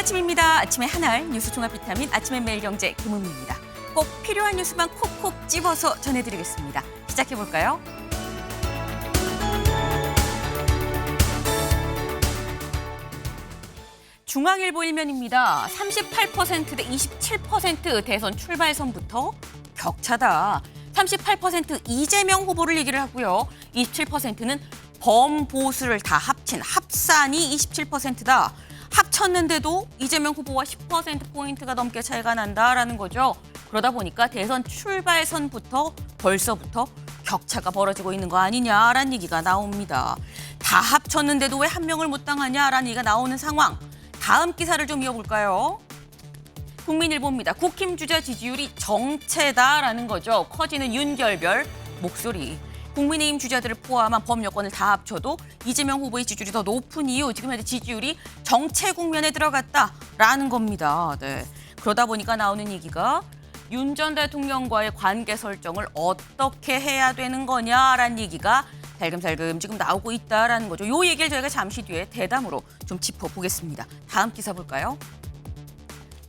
아침입니다. 아침의 한알 뉴스 종합 비타민 아침의 매일경제 김은미입니다. 꼭 필요한 뉴스만 콕콕 집어서 전해드리겠습니다. 시작해볼까요? 중앙일보 일면입니다. 38% 대 27% 대선 출발선부터 격차다. 38% 이재명 후보를 얘기를 하고요. 27%는 범보수를 다 합친 합산이 27%다. 합쳤는데도 이재명 후보와 10%포인트가 넘게 차이가 난다라는 거죠. 그러다 보니까 대선 출발선부터 벌써부터 격차가 벌어지고 있는 거 아니냐라는 얘기가 나옵니다. 다 합쳤는데도 왜 한 명을 못 당하냐라는 얘기가 나오는 상황. 다음 기사를 좀 이어볼까요? 국민일보입니다. 국힘 주자 지지율이 정체다라는 거죠. 커지는 윤결별 목소리. 국민의힘 주자들을 포함한 범여권을 다 합쳐도 이재명 후보의 지지율이 더 높은 이유, 지금 현재 지지율이 정체 국면에 들어갔다라는 겁니다. 네. 그러다 보니까 나오는 얘기가 윤 전 대통령과의 관계 설정을 어떻게 해야 되는 거냐라는 얘기가 살금살금 지금 나오고 있다라는 거죠. 이 얘기를 저희가 잠시 뒤에 대담으로 좀 짚어보겠습니다. 다음 기사 볼까요?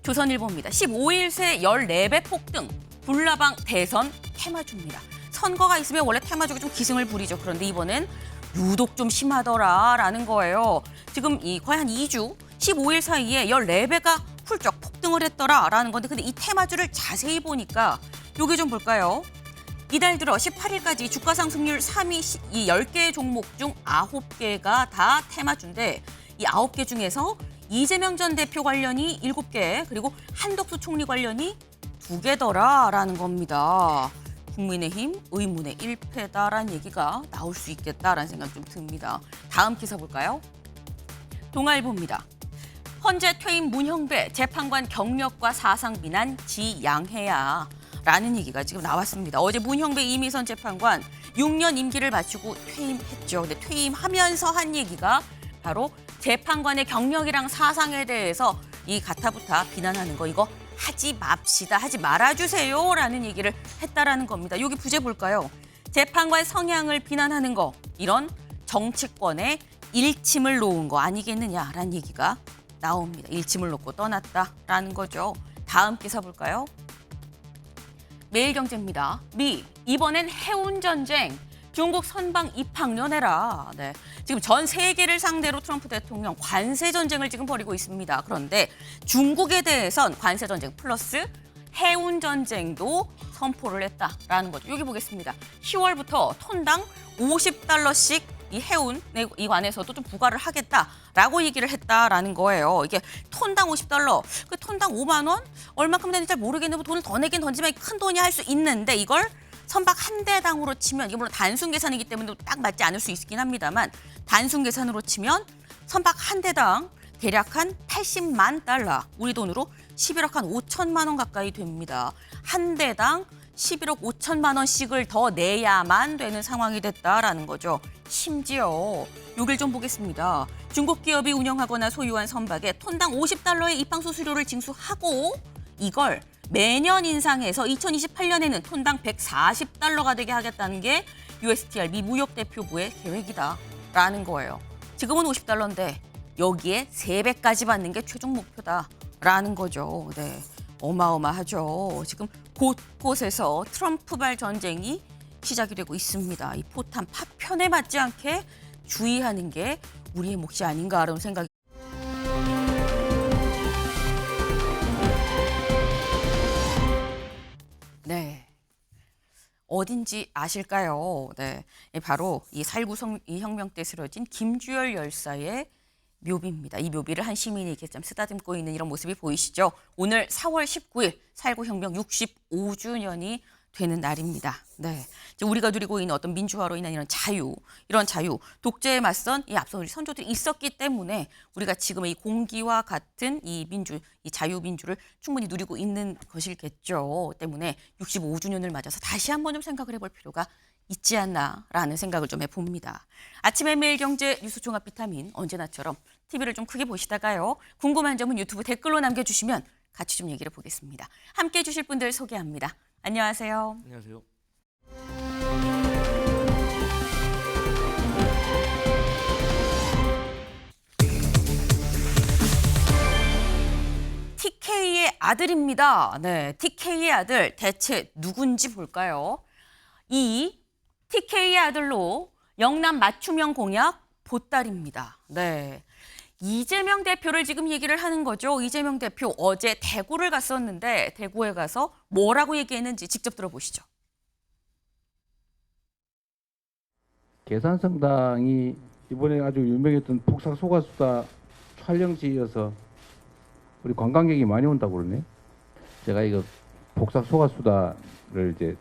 조선일보입니다. 15일 새 14배 폭등, 불나방 대선 테마주입니다. 선거가 있으면 원래 테마주가 좀 기승을 부리죠. 그런데 이번엔 유독 좀 심하더라라는 거예요. 지금 거의 한 2주, 15일 사이에 14배가 훌쩍 폭등을 했더라라는 건데 근데 이 테마주를 자세히 보니까 요게 좀 볼까요? 이달 들어 18일까지 주가 상승률 3위 이 10개 종목 중 9개가 다 테마주인데 이 9개 중에서 이재명 전 대표 관련이 7개 그리고 한덕수 총리 관련이 2개더라라는 겁니다. 국민의힘 의문의 1패다라는 얘기가 나올 수 있겠다라는 생각 좀 듭니다. 다음 기사 볼까요? 동아일보입니다. 헌재 퇴임 문형배 재판관 경력과 사상 비난 지양해야 라는 얘기가 지금 나왔습니다. 어제 문형배 이미선 재판관 6년 임기를 마치고 퇴임했죠. 근데 퇴임하면서 한 얘기가 바로 재판관의 경력이랑 사상에 대해서 이 가타부타 비난하는 거 이거 하지 맙시다, 하지 말아주세요라는 얘기를 했다라는 겁니다. 여기 부제 볼까요? 재판관 성향을 비난하는 거 이런 정치권의 일침을 놓은 거 아니겠느냐라는 얘기가 나옵니다. 일침을 놓고 떠났다라는 거죠. 다음 기사 볼까요? 매일경제입니다. 미, 이번엔 해운전쟁, 중국 선방 입학련해라. 네, 지금 전 세계를 상대로 트럼프 대통령 관세 전쟁을 지금 벌이고 있습니다. 그런데 중국에 대해선 관세 전쟁 플러스 해운 전쟁도 선포를 했다라는 거죠. 여기 보겠습니다. 10월부터 톤당 50달러씩 이 해운 이관에서도 좀 부과를 하겠다라고 얘기를 했다라는 거예요. 이게 톤당 50달러, 그 톤당 5만 원 얼마큼 되는지 잘 모르겠는데 돈을 더 내긴 던지면 큰 돈이 할 수 있는데 이걸 선박 한 대당으로 치면 이게 물론 단순 계산이기 때문에 딱 맞지 않을 수 있긴 합니다만 단순 계산으로 치면 선박 한 대당 대략 한 80만 달러, 우리 돈으로 11억 한 5천만 원 가까이 됩니다. 한 대당 11억 5천만 원씩을 더 내야만 되는 상황이 됐다라는 거죠. 심지어 여길 좀 보겠습니다. 중국 기업이 운영하거나 소유한 선박에 톤당 50달러의 입항 수수료를 징수하고 이걸 매년 인상해서 2028년에는 톤당 140달러가 되게 하겠다는 게 USTR 미 무역대표부의 계획이다라는 거예요. 지금은 50달러인데 여기에 3배까지 받는 게 최종 목표다라는 거죠. 네, 어마어마하죠. 지금 곳곳에서 트럼프발 전쟁이 시작이 되고 있습니다. 이 포탄 파편에 맞지 않게 주의하는 게 우리의 몫이 아닌가라는 생각이 네, 어딘지 아실까요? 네, 바로 이 4.19 혁명 때 쓰러진 김주열 열사의 묘비입니다. 이 묘비를 한 시민이 이렇게 좀 쓰다듬고 있는 이런 모습이 보이시죠? 오늘 4월 19일 4.19 혁명 65주년이 되는 날입니다. 네, 이제 우리가 누리고 있는 어떤 민주화로 인한 이런 자유, 독재에 맞선 이 앞서 우리 선조들이 있었기 때문에 우리가 지금 이 공기와 같은 이 자유민주를 충분히 누리고 있는 것이겠죠. 때문에 65주년을 맞아서 다시 한번 좀 생각을 해볼 필요가 있지 않나라는 생각을 좀 해봅니다. 아침의 매일경제 뉴스 종합 비타민 언제나처럼 TV를 좀 크게 보시다가요. 궁금한 점은 유튜브 댓글로 남겨주시면 같이 좀 얘기를 보겠습니다. 함께해 주실 분들 소개합니다. 안녕하세요. 안녕하세요. TK의 아들입니다. 네, TK의 아들 대체 누군지 볼까요? 이 TK의 아들로 영남 맞춤형 공약 보따리입니다. 네. 이재명 대표를 지금 얘기를 하는 거죠. 이재명 대표 어제 대구를 갔었는데 대구에 가서 뭐라고 얘기했는지 직접 들어보시죠. 계산성당이 이번에 아주 유명했던 폭삭 소가수다 촬영지여서 우리 관광객이 많이 온다고 그러네. 제가 이거 폭삭 소가수다를 이제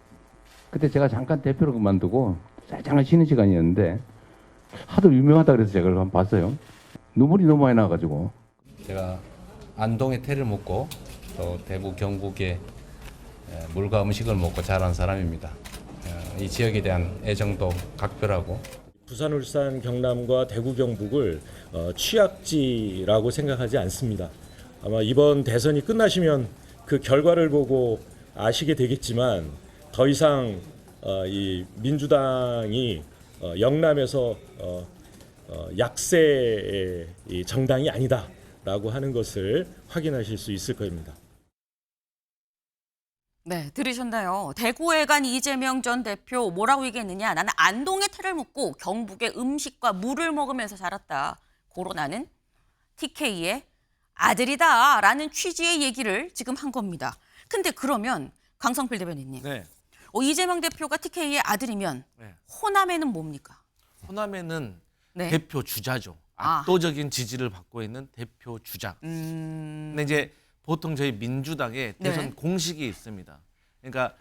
그때 제가 잠깐 대표로 그만두고 잠깐 쉬는 시간이었는데 하도 유명하다 그래서 제가 그걸 한번 봤어요. 눈물이 너무 많이 나가지고. 제가 안동에 태를 먹고 또 대구 경북에 물과 음식을 먹고 자란 사람입니다. 이 지역에 대한 애정도 각별하고 부산, 울산, 경남과 대구, 경북을 취약지라고 생각하지 않습니다. 아마 이번 대선이 끝나시면 그 결과를 보고 아시게 되겠지만 더 이상 이 민주당이 영남에서 약세의 정당이 아니다라고 하는 것을 확인하실 수 있을 겁니다. 네, 들으셨나요? 대구에 간 이재명 전 대표 뭐라고 얘기했느냐. 나는 안동에 태를 묻고 경북의 음식과 물을 먹으면서 자랐다. 고로 나는 TK의 아들이다. 라는 취지의 얘기를 지금 한 겁니다. 근데 그러면 강성필 대변인님. 네. 이재명 대표가 TK의 아들이면 네. 호남에는 뭡니까? 호남에는 네. 대표 주자죠. 압도적인 지지를 받고 있는 대표 주자. 근데 이제 보통 저희 민주당에 대선 네. 공식이 있습니다. 그러니까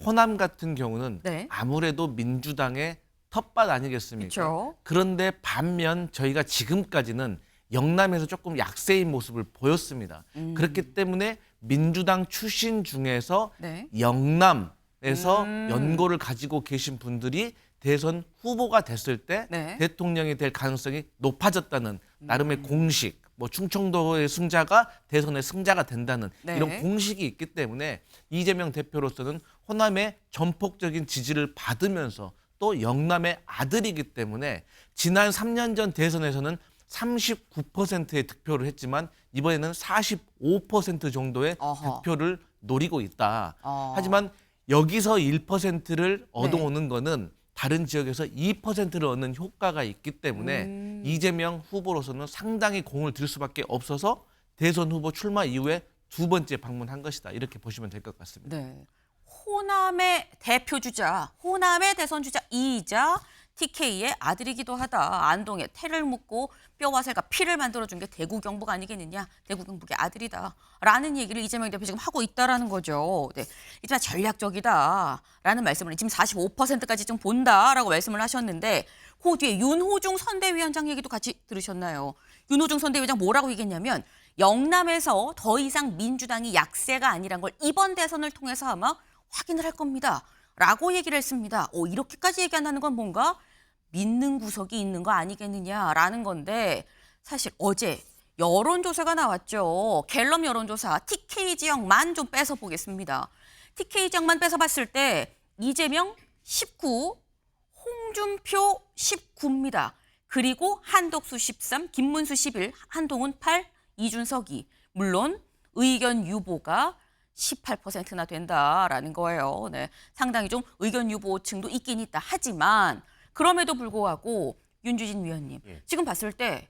호남 같은 경우는 네. 아무래도 민주당의 텃밭 아니겠습니까? 그쵸. 그런데 반면 저희가 지금까지는 영남에서 조금 약세인 모습을 보였습니다. 그렇기 때문에 민주당 출신 중에서 네. 영남에서 연고를 가지고 계신 분들이 대선 후보가 됐을 때 네. 대통령이 될 가능성이 높아졌다는 나름의 공식, 뭐 충청도의 승자가 대선의 승자가 된다는 네. 이런 공식이 있기 때문에 이재명 대표로서는 호남의 전폭적인 지지를 받으면서 또 영남의 아들이기 때문에 지난 3년 전 대선에서는 39%의 득표를 했지만 이번에는 45% 정도의 어허. 득표를 노리고 있다. 어. 하지만 여기서 1%를 얻어오는 거는 다른 지역에서 2%를 얻는 효과가 있기 때문에 이재명 후보로서는 상당히 공을 들 수밖에 없어서 대선 후보 출마 이후에 두 번째 방문한 것이다. 이렇게 보시면 될 것 같습니다. 네. 호남의 대표 주자, 호남의 대선 주자이자 TK의 아들이기도 하다. 안동에 태를 묻고 뼈와 살과 피를 만들어준 게 대구 경북 아니겠느냐. 대구 경북의 아들이다. 라는 얘기를 이재명 대표 지금 하고 있다라는 거죠. 네. 이지만 전략적이다라는 말씀을 지금 45%까지 좀 본다라고 말씀을 하셨는데 그 뒤에 윤호중 선대위원장 얘기도 같이 들으셨나요? 윤호중 선대위원장 뭐라고 얘기했냐면 영남에서 더 이상 민주당이 약세가 아니란 걸 이번 대선을 통해서 아마 확인을 할 겁니다. 라고 얘기를 했습니다. 이렇게까지 얘기한다는 건 뭔가 믿는 구석이 있는 거 아니겠느냐라는 건데 사실 어제 여론조사가 나왔죠. 갤럽 여론조사 TK 지역만 좀 빼서 보겠습니다. TK 지역만 빼서 봤을 때 이재명 19, 홍준표 19입니다. 그리고 한덕수 13, 김문수 11, 한동훈 8, 이준석 2. 물론 의견 유보가 18%나 된다라는 거예요. 네, 상당히 좀 의견 유보층도 있긴 있다. 하지만 그럼에도 불구하고 윤주진 위원님 지금 봤을 때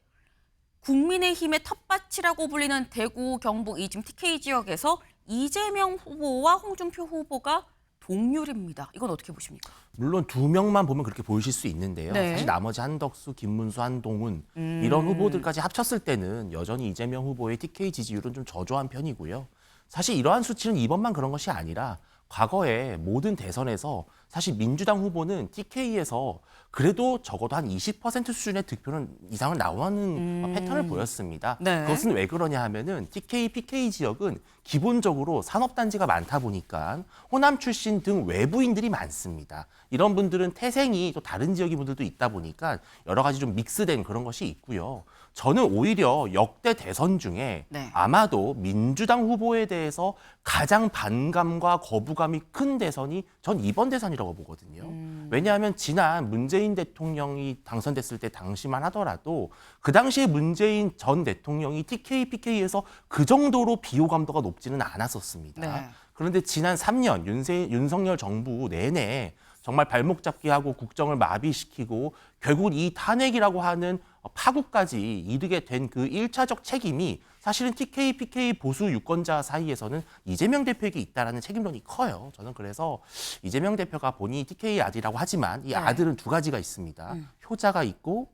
국민의힘의 텃밭이라고 불리는 대구, 경북 이 지금 TK 지역에서 이재명 후보와 홍준표 후보가 동률입니다. 이건 어떻게 보십니까? 물론 두 명만 보면 그렇게 보이실 수 있는데요. 네. 사실 나머지 한덕수, 김문수, 한동훈 이런 후보들까지 합쳤을 때는 여전히 이재명 후보의 TK 지지율은 좀 저조한 편이고요. 사실 이러한 수치는 이번만 그런 것이 아니라 과거에 모든 대선에서 사실 민주당 후보는 TK에서 그래도 적어도 한 20% 수준의 득표는 이상을 나오는 패턴을 보였습니다. 네. 그것은 왜 그러냐 하면은 TK, PK 지역은 기본적으로 산업단지가 많다 보니까 호남 출신 등 외부인들이 많습니다. 이런 분들은 태생이 또 다른 지역의 분들도 있다 보니까 여러 가지 좀 믹스된 그런 것이 있고요. 저는 오히려 역대 대선 중에 네. 아마도 민주당 후보에 대해서 가장 반감과 거부감이 큰 대선이 전 이번 대선이라고 보거든요. 왜냐하면 지난 문재인 대통령이 당선됐을 때 당시만 하더라도 그 당시에 문재인 전 대통령이 TK, PK에서 그 정도로 비호감도가 높지는 않았었습니다. 네. 그런데 지난 3년 윤석열 정부 내내 정말 발목 잡기 하고 국정을 마비시키고 결국 이 탄핵이라고 하는 파국까지 이르게 된 그 1차적 책임이 사실은 TK, PK 보수 유권자 사이에서는 이재명 대표에게 있다라는 책임론이 커요. 저는 그래서 이재명 대표가 본인이 TK 아들이라고 하지만 이 네. 아들은 두 가지가 있습니다. 효자가 있고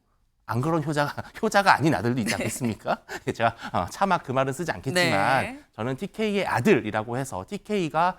안 그런 효자가 아닌 아들도 있지 않겠습니까? 제가 차마 그 말은 쓰지 않겠지만 네. 저는 TK의 아들이라고 해서 TK가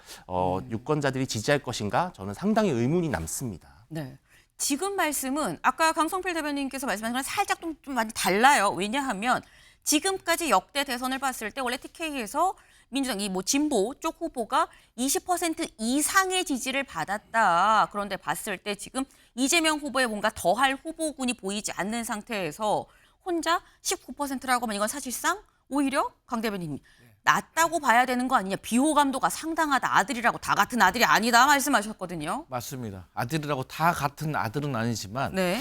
유권자들이 지지할 것인가 저는 상당히 의문이 남습니다. 네. 지금 말씀은 아까 강성필 대변인께서 말씀하신 거랑 살짝 좀 많이 달라요. 왜냐하면 지금까지 역대 대선을 봤을 때 원래 TK에서 민주당이 뭐 진보 쪽 후보가 20% 이상의 지지를 받았다. 그런데 봤을 때 지금 이재명 후보에 뭔가 더할 후보군이 보이지 않는 상태에서 혼자 19%라고 하면 이건 사실상 오히려 강 대변인님 낮다고 봐야 되는 거 아니냐. 비호감도가 상당하다. 아들이라고 다 같은 아들이 아니다 말씀하셨거든요. 맞습니다. 아들이라고 다 같은 아들은 아니지만 네.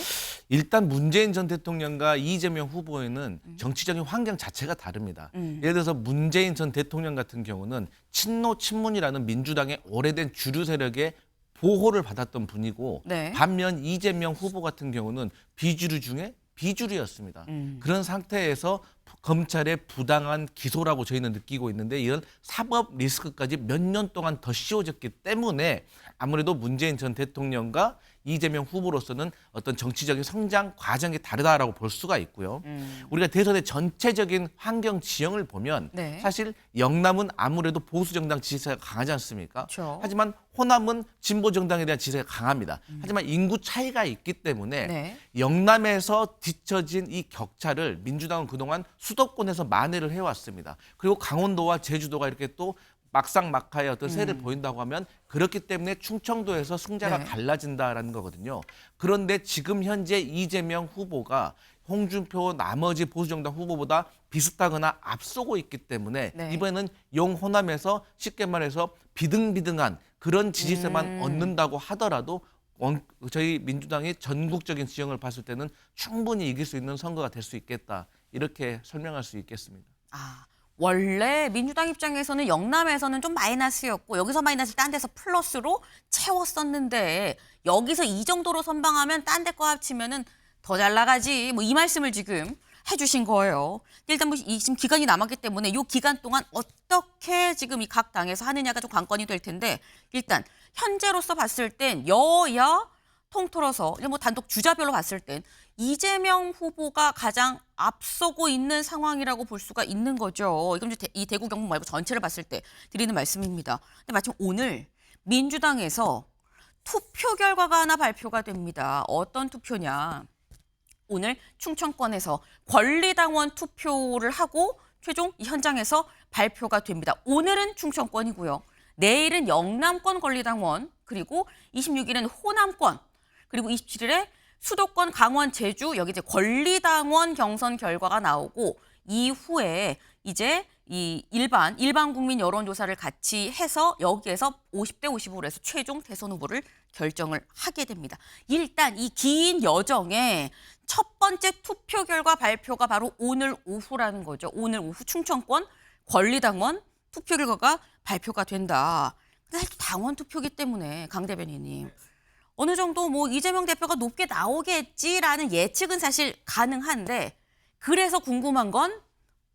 일단 문재인 전 대통령과 이재명 후보에는 정치적인 환경 자체가 다릅니다. 예를 들어서 문재인 전 대통령 같은 경우는 친노 친문이라는 민주당의 오래된 주류 세력의 보호를 받았던 분이고 네. 반면 이재명 후보 같은 경우는 비주류 중에 비주류였습니다. 그런 상태에서 검찰의 부당한 기소라고 저희는 느끼고 있는데 이런 사법 리스크까지 몇 년 동안 더 씌워졌기 때문에 아무래도 문재인 전 대통령과 이재명 후보로서는 어떤 정치적인 성장 과정이 다르다라고 볼 수가 있고요. 우리가 대선의 전체적인 환경 지형을 보면 네. 사실 영남은 아무래도 보수 정당 지지세가 강하지 않습니까? 그렇죠. 하지만 호남은 진보 정당에 대한 지지세가 강합니다. 하지만 인구 차이가 있기 때문에 네. 영남에서 뒤처진 이 격차를 민주당은 그동안 수도권에서 만회를 해왔습니다. 그리고 강원도와 제주도가 이렇게 또 막상막하의 어떤 세를 보인다고 하면 그렇기 때문에 충청도에서 승자가 네. 갈라진다라는 거거든요. 그런데 지금 현재 이재명 후보가 홍준표 나머지 보수정당 후보보다 비슷하거나 앞서고 있기 때문에 네. 이번에는 영호남에서 쉽게 말해서 비등비등한 그런 지지세만 얻는다고 하더라도 저희 민주당이 전국적인 지형을 봤을 때는 충분히 이길 수 있는 선거가 될 수 있겠다. 이렇게 설명할 수 있겠습니다. 아, 원래 민주당 입장에서는 영남에서는 좀 마이너스였고 여기서 마이너스 딴 데서 플러스로 채웠었는데 여기서 이 정도로 선방하면 딴 데 거 합치면은 더 잘 나가지. 뭐 이 말씀을 지금 해주신 거예요. 일단 뭐 지금 기간이 남았기 때문에 이 기간 동안 어떻게 지금 이 각 당에서 하느냐가 좀 관건이 될 텐데 일단 현재로서 봤을 땐 여야 통틀어서 뭐 단독 주자별로 봤을 땐 이재명 후보가 가장 앞서고 있는 상황이라고 볼 수가 있는 거죠. 이건 이제 이 대구 경북 말고 전체를 봤을 때 드리는 말씀입니다. 근데 마침 오늘 민주당에서 투표 결과가 하나 발표가 됩니다. 어떤 투표냐? 오늘 충청권에서 권리당원 투표를 하고 최종 이 현장에서 발표가 됩니다. 오늘은 충청권이고요. 내일은 영남권 권리당원, 그리고 26일은 호남권, 그리고 27일에 수도권 강원 제주 여기 이제 권리당원 경선 결과가 나오고 이후에 이제 이 일반 국민 여론조사를 같이 해서 여기에서 50대 50으로 해서 최종 대선 후보를 결정을 하게 됩니다. 일단 이 긴 여정에 첫 번째 투표 결과 발표가 바로 오늘 오후라는 거죠. 오늘 오후 충청권 권리당원 투표 결과가 발표가 된다. 근데 사실 당원 투표기 때문에 강 대변인님 어느 정도 뭐 이재명 대표가 높게 나오겠지라는 예측은 사실 가능한데 그래서 궁금한 건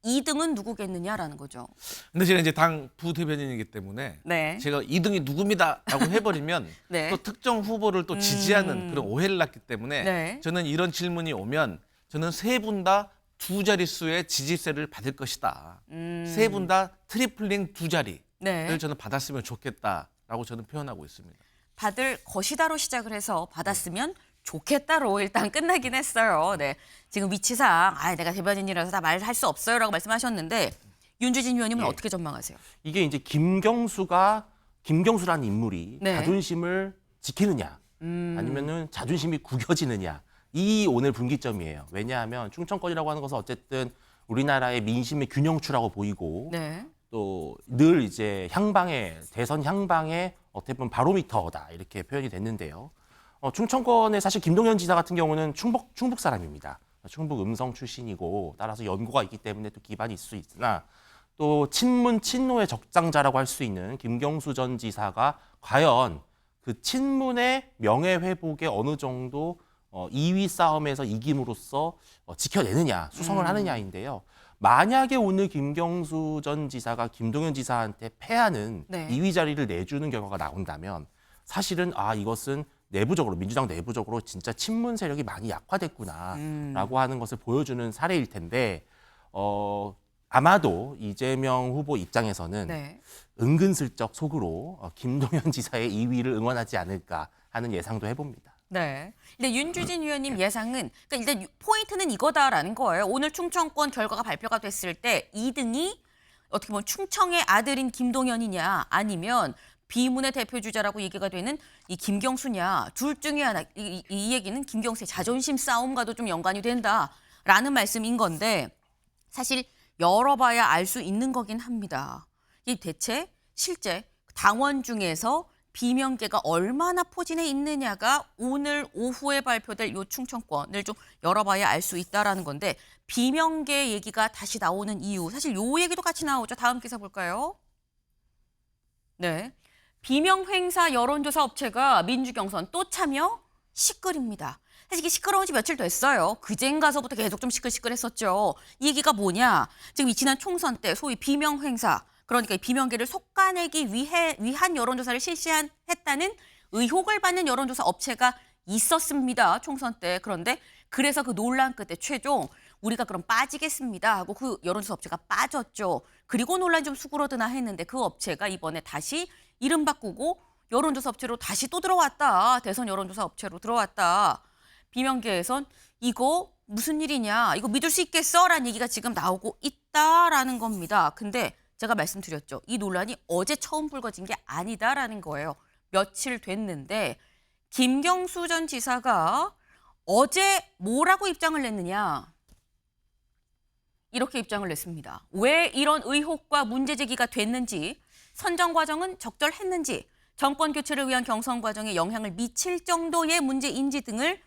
2등은 누구겠느냐라는 거죠. 근데 제가 이제 당 부대변인이기 때문에 네. 제가 2등이 누굽니다라고 해버리면 네. 또 특정 후보를 또 지지하는 그런 오해를 낳기 때문에 네. 저는 이런 질문이 오면 저는 세 분 다 두 자릿수의 지지세를 받을 것이다. 세 분 다 트리플링 두 자리를 네. 저는 받았으면 좋겠다라고 저는 표현하고 있습니다. 받을 것이다로 시작을 해서 받았으면 좋겠다로 일단 끝나긴 했어요. 네. 지금 위치상 내가 대변인이라서 다 말할 수 없어요라고 말씀하셨는데 윤주진 위원님은 예. 어떻게 전망하세요? 이게 이제 김경수라는 인물이 네. 자존심을 지키느냐 아니면은 자존심이 구겨지느냐 이 오늘 분기점이에요. 왜냐하면 충청권이라고 하는 것은 어쨌든 우리나라의 민심의 균형추라고 보이고 네. 또 늘 이제 대선 향방의 어떻게 보면 바로미터다 이렇게 표현이 됐는데요. 충청권의 사실 김동연 지사 같은 경우는 충북 사람입니다. 충북 음성 출신이고 따라서 연고가 있기 때문에 또 기반이 있을 수 있으나 또 친문 친노의 적장자라고 할 수 있는 김경수 전 지사가 과연 그 친문의 명예회복에 어느 정도 2위 싸움에서 이김으로써 지켜내느냐, 수성을 하느냐인데요. 만약에 오늘 김경수 전 지사가 김동연 지사한테 패하는 네. 2위 자리를 내주는 결과가 나온다면 사실은 이것은 내부적으로 민주당 내부적으로 진짜 친문 세력이 많이 약화됐구나라고 하는 것을 보여주는 사례일 텐데 아마도 이재명 후보 입장에서는 네. 은근슬쩍 속으로 김동연 지사의 2위를 응원하지 않을까 하는 예상도 해봅니다. 네. 근데 윤주진 의원님 예상은 그러니까 일단 포인트는 이거다라는 거예요. 오늘 충청권 결과가 발표가 됐을 때 2등이 어떻게 보면 충청의 아들인 김동연이냐 아니면 비문의 대표 주자라고 얘기가 되는 이 김경수냐 둘 중에 하나 이 얘기는 김경수의 자존심 싸움과도 좀 연관이 된다라는 말씀인 건데 사실 열어봐야 알 수 있는 거긴 합니다. 이 대체 실제 당원 중에서 비명계가 얼마나 포진해 있느냐가 오늘 오후에 발표될 요 충청권을 좀 열어봐야 알 수 있다라는 건데 비명계 얘기가 다시 나오는 이유 사실 요 얘기도 같이 나오죠. 다음 기사 볼까요? 네. 비명행사 여론조사 업체가 민주경선 또 참여 시끌입니다. 사실 이게 시끄러운 지 며칠 됐어요. 그젠가서부터 계속 좀 시끌시끌했었죠. 이 얘기가 뭐냐? 지금 이 지난 총선 때 소위 비명행사, 그러니까 이 비명계를 속아내기 위한 여론조사를 실시했다는 의혹을 받는 여론조사 업체가 있었습니다. 총선 때. 그런데 그래서 그 논란 끝에 최종 우리가 그럼 빠지겠습니다 하고 그 여론조사 업체가 빠졌죠. 그리고 논란이 좀 수그러드나 했는데 그 업체가 이번에 다시 이름 바꾸고 여론조사 업체로 다시 또 들어왔다. 대선 여론조사 업체로 들어왔다. 비명계에선 이거 무슨 일이냐, 이거 믿을 수 있겠어? 라는 얘기가 지금 나오고 있다라는 겁니다. 근데 제가 말씀드렸죠. 이 논란이 어제 처음 불거진 게 아니다라는 거예요. 며칠 됐는데 김경수 전 지사가 어제 뭐라고 입장을 냈느냐. 이렇게 입장을 냈습니다. 왜 이런 의혹과 문제 제기가 됐는지, 선정 과정은 적절했는지, 정권 교체를 위한 경선 과정에 영향을 미칠 정도의 문제인지 등을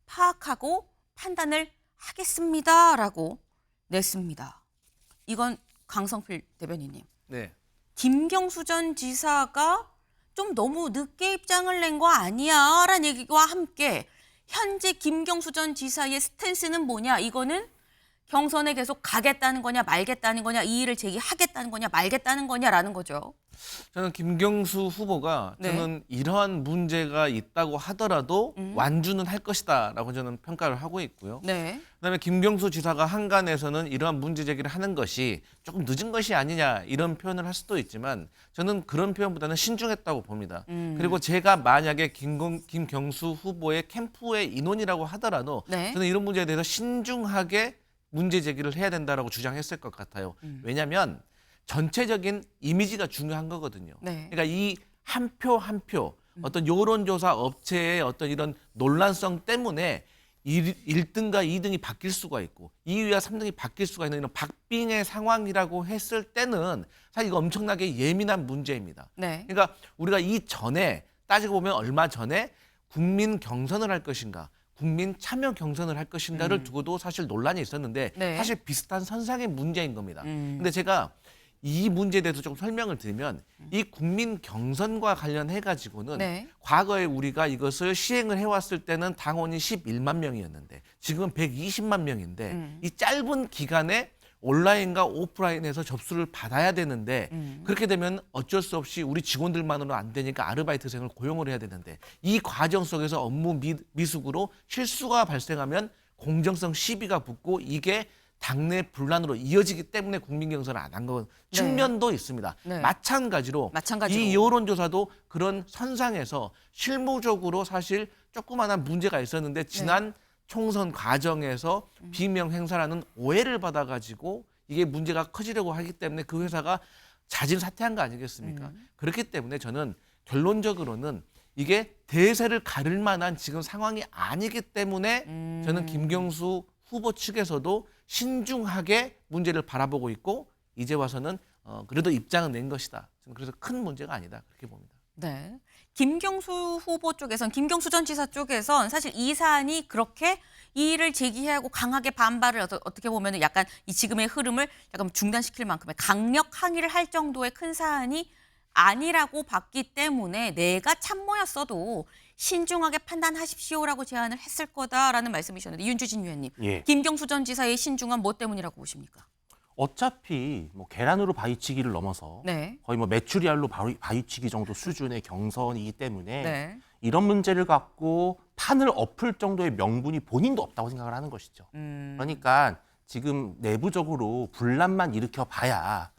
파악하고 판단을 하겠습니다라고 냈습니다. 이건 강성필 대변인님. 네. 김경수 전 지사가 좀 너무 늦게 입장을 낸 거 아니야? 라는 얘기와 함께 현재 김경수 전 지사의 스탠스는 뭐냐? 이거는 경선에 계속 가겠다는 거냐 말겠다는 거냐, 이의를 제기하겠다는 거냐 말겠다는 거냐라는 거죠. 저는 김경수 후보가 네. 저는 이러한 문제가 있다고 하더라도 완주는 할 것이다라고 저는 평가를 하고 있고요. 네. 그다음에 김경수 지사가 한간에서는 이러한 문제 제기를 하는 것이 조금 늦은 것이 아니냐 이런 표현을 할 수도 있지만 저는 그런 표현보다는 신중했다고 봅니다. 그리고 제가 만약에 김경수 후보의 캠프의 인원이라고 하더라도 네. 저는 이런 문제에 대해서 신중하게 문제 제기를 해야 된다라고 주장했을 것 같아요. 왜냐하면 전체적인 이미지가 중요한 거거든요. 네. 그러니까 이 한 표 한 표 어떤 여론조사 업체의 어떤 이런 논란성 때문에 1등과 2등이 바뀔 수가 있고 2위와 3등이 바뀔 수가 있는 이런 박빙의 상황이라고 했을 때는 사실 이거 엄청나게 예민한 문제입니다. 네. 그러니까 우리가 이전에 따지고 보면 얼마 전에 국민 경선을 할 것인가 국민 참여 경선을 할 것인가를 두고도 사실 논란이 있었는데 네. 사실 비슷한 선상의 문제인 겁니다. 근데 제가 이 문제에 대해서 좀 설명을 드리면 이 국민 경선과 관련해 가지고는 네. 과거에 우리가 이것을 시행을 해왔을 때는 당원이 11만 명이었는데 지금은 120만 명인데 이 짧은 기간에 온라인과 오프라인에서 접수를 받아야 되는데 그렇게 되면 어쩔 수 없이 우리 직원들만으로는 안 되니까 아르바이트생을 고용을 해야 되는데 이 과정 속에서 업무 미숙으로 실수가 발생하면 공정성 시비가 붙고 이게 당내 분란으로 이어지기 때문에 국민 경선을 안 한 건 측면도 있습니다. 네. 마찬가지로 이 여론조사도 그런 선상에서 실무적으로 사실 조그마한 문제가 있었는데 지난 총선 과정에서 비명 행사라는 오해를 받아가지고 이게 문제가 커지려고 하기 때문에 그 회사가 자진 사퇴한 거 아니겠습니까? 그렇기 때문에 저는 결론적으로는 이게 대세를 가를 만한 지금 상황이 아니기 때문에 저는 김경수 후보 측에서도 신중하게 문제를 바라보고 있고 이제 와서는 그래도 입장은 낸 것이다. 저는 그래서 큰 문제가 아니다 그렇게 봅니다. 네. 김경수 후보 쪽에선, 김경수 전 지사 쪽에선 사실 이 사안이 그렇게 이의를 제기하고 강하게 반발을 어떻게 보면 약간 이 지금의 흐름을 약간 중단시킬 만큼의 강력 항의를 할 정도의 큰 사안이 아니라고 봤기 때문에 내가 참모였어도 신중하게 판단하십시오라고 제안을 했을 거다라는 말씀이셨는데 윤주진 위원님, 예. 김경수 전 지사의 신중한 뭐 때문이라고 보십니까? 어차피 뭐 계란으로 바위치기를 넘어서 네. 거의 뭐 메추리알로 바위치기 정도 수준의 경선이기 때문에 네. 이런 문제를 갖고 판을 엎을 정도의 명분이 본인도 없다고 생각을 하는 것이죠. 그러니까 지금 내부적으로 분란만 일으켜 봐야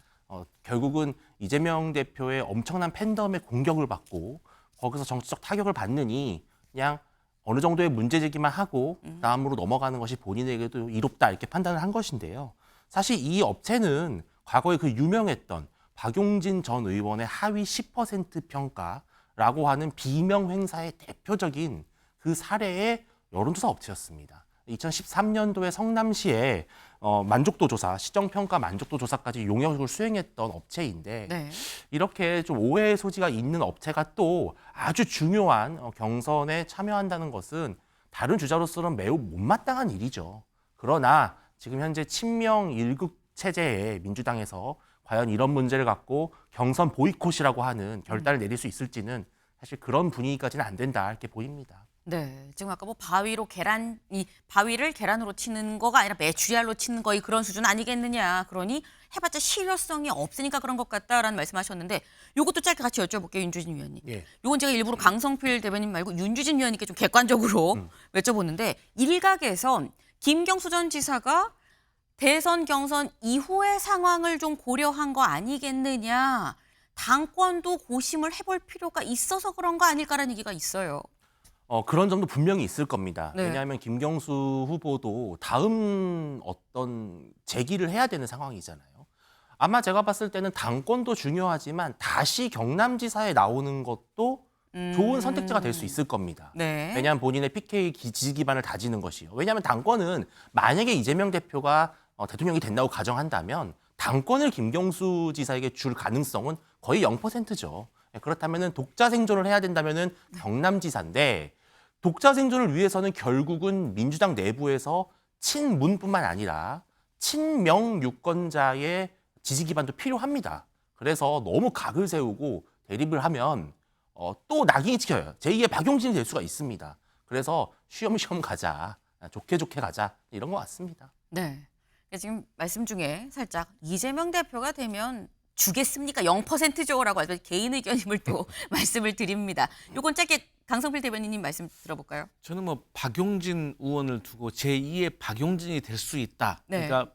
결국은 이재명 대표의 엄청난 팬덤의 공격을 받고 거기서 정치적 타격을 받느니 그냥 어느 정도의 문제 제기만 하고 다음으로 넘어가는 것이 본인에게도 이롭다 이렇게 판단을 한 것인데요. 사실 이 업체는 과거에 그 유명했던 박용진 전 의원의 하위 10% 평가라고 하는 비명 행사의 대표적인 그 사례의 여론조사 업체였습니다. 2013년도에 성남시에 만족도 조사, 시정평가 만족도 조사까지 용역을 수행했던 업체인데 네. 이렇게 좀 오해의 소지가 있는 업체가 또 아주 중요한 경선에 참여한다는 것은 다른 주자로서는 매우 못마땅한 일이죠. 그러나 지금 현재 친명 일극 체제의 민주당에서 과연 이런 문제를 갖고 경선 보이콧이라고 하는 결단을 내릴 수 있을지는 사실 그런 분위기까지는 안 된다 이렇게 보입니다. 네, 지금 아까 뭐 바위를 계란으로 치는 거가 아니라 메추리알로 치는 거의 그런 수준 아니겠느냐. 그러니 해봤자 실효성이 없으니까 그런 것 같다라는 말씀하셨는데 요것도 짧게 같이 여쭤볼게요, 윤주진 위원님. 예. 요건 제가 일부러 강성필 대변인 말고 윤주진 위원님께 좀 객관적으로 여쭤보는데 일각에선 김경수 전 지사가 대선 경선 이후의 상황을 좀 고려한 거 아니겠느냐. 당권도 고심을 해볼 필요가 있어서 그런 거 아닐까라는 얘기가 있어요. 그런 점도 분명히 있을 겁니다. 네. 왜냐하면 김경수 후보도 다음 어떤 제기를 해야 되는 상황이잖아요. 아마 제가 봤을 때는 당권도 중요하지만 다시 경남지사에 나오는 것도 좋은 선택지가 될 수 있을 겁니다. 네. 왜냐하면 본인의 PK 지지 기반을 다지는 것이요. 왜냐하면 당권은 만약에 이재명 대표가 대통령이 된다고 가정한다면 당권을 김경수 지사에게 줄 가능성은 거의 0%죠. 그렇다면 독자 생존을 해야 된다면 경남지사인데 독자 생존을 위해서는 결국은 민주당 내부에서 친문뿐만 아니라 친명 유권자의 지지 기반도 필요합니다. 그래서 너무 각을 세우고 대립을 하면 또 낙인이 찍혀요. 제2의 박용진이 될 수가 있습니다. 그래서 쉬엄쉬엄 가자, 좋게 가자 이런 것 같습니다. 네. 지금 말씀 중에 살짝 이재명 대표가 되면 주겠습니까? 0%죠라고 하죠. 개인 의견임을 또 말씀을 드립니다. 요건 짧게 강성필 대변인님 말씀 들어볼까요? 저는 뭐 박용진 의원을 두고 제2의 박용진이 될 수 있다. 네. 그러니까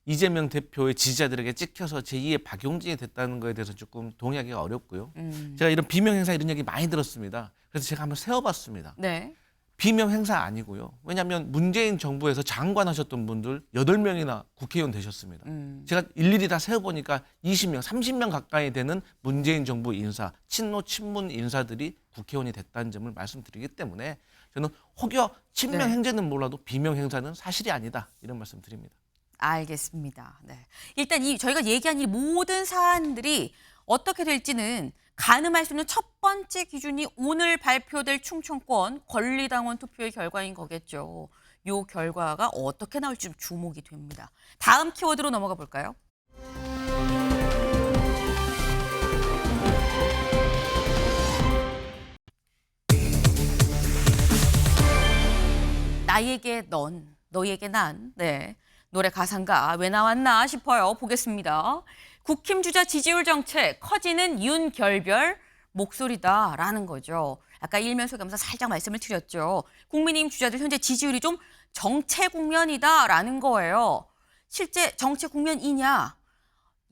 이재명 대표의 지지자들에게 찍혀서 제2의 박용진이 됐다는 거에 대해서 조금 동의하기가 어렵고요. 제가 이런 비명 행사 이런 얘기 많이 들었습니다. 그래서 제가 한번 세어봤습니다. 네. 비명 행사 아니고요. 왜냐하면 문재인 정부에서 장관 하셨던 분들 8명이나 국회의원 되셨습니다. 제가 일일이 다 세어보니까 20명, 30명 가까이 되는 문재인 정부 인사, 친노, 친문 인사들이 국회의원이 됐다는 점을 말씀드리기 때문에 저는 혹여 친명 네. 행제는 몰라도 비명 행사는 사실이 아니다. 이런 말씀 드립니다. 알겠습니다. 네. 일단 저희가 얘기한 이 모든 사안들이 어떻게 될지는 가늠할 수 있는 첫 번째 기준이 오늘 발표될 충청권 권리당원 투표의 결과인 거겠죠. 이 결과가 어떻게 나올지 좀 주목이 됩니다. 다음 키워드로 넘어가 볼까요? 나에게 넌, 너에게 난. 네. 노래 가사인가 왜 나왔나 싶어요. 보겠습니다. 국힘 주자 지지율 정책 커지는 윤결별 목소리다라는 거죠. 아까 일면 소개하면서 살짝 말씀을 드렸죠. 국민의힘 주자들 현재 지지율이 좀 정체 국면이다라는 거예요. 실제 정체 국면이냐?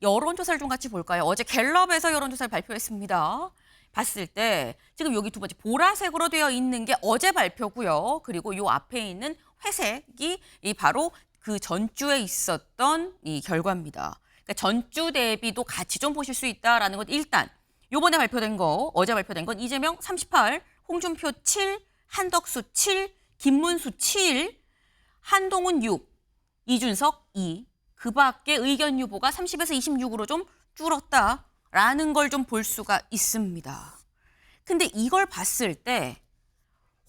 여론조사를 좀 같이 볼까요? 어제 갤럽에서 여론조사를 발표했습니다. 봤을 때 지금 여기 두 번째 보라색으로 되어 있는 게 어제 발표고요. 그리고 요 앞에 있는 회색이 바로 그 전주에 있었던 이 결과입니다. 그러니까 전주 대비도 같이 좀 보실 수 있다라는 것. 일단 요번에 발표된 거, 어제 발표된 건 이재명 38, 홍준표 7, 한덕수 7, 김문수 7, 한동훈 6, 이준석 2. 그 밖에 의견 유보가 30에서 26으로 좀 줄었다라는 걸 좀 볼 수가 있습니다. 근데 이걸 봤을 때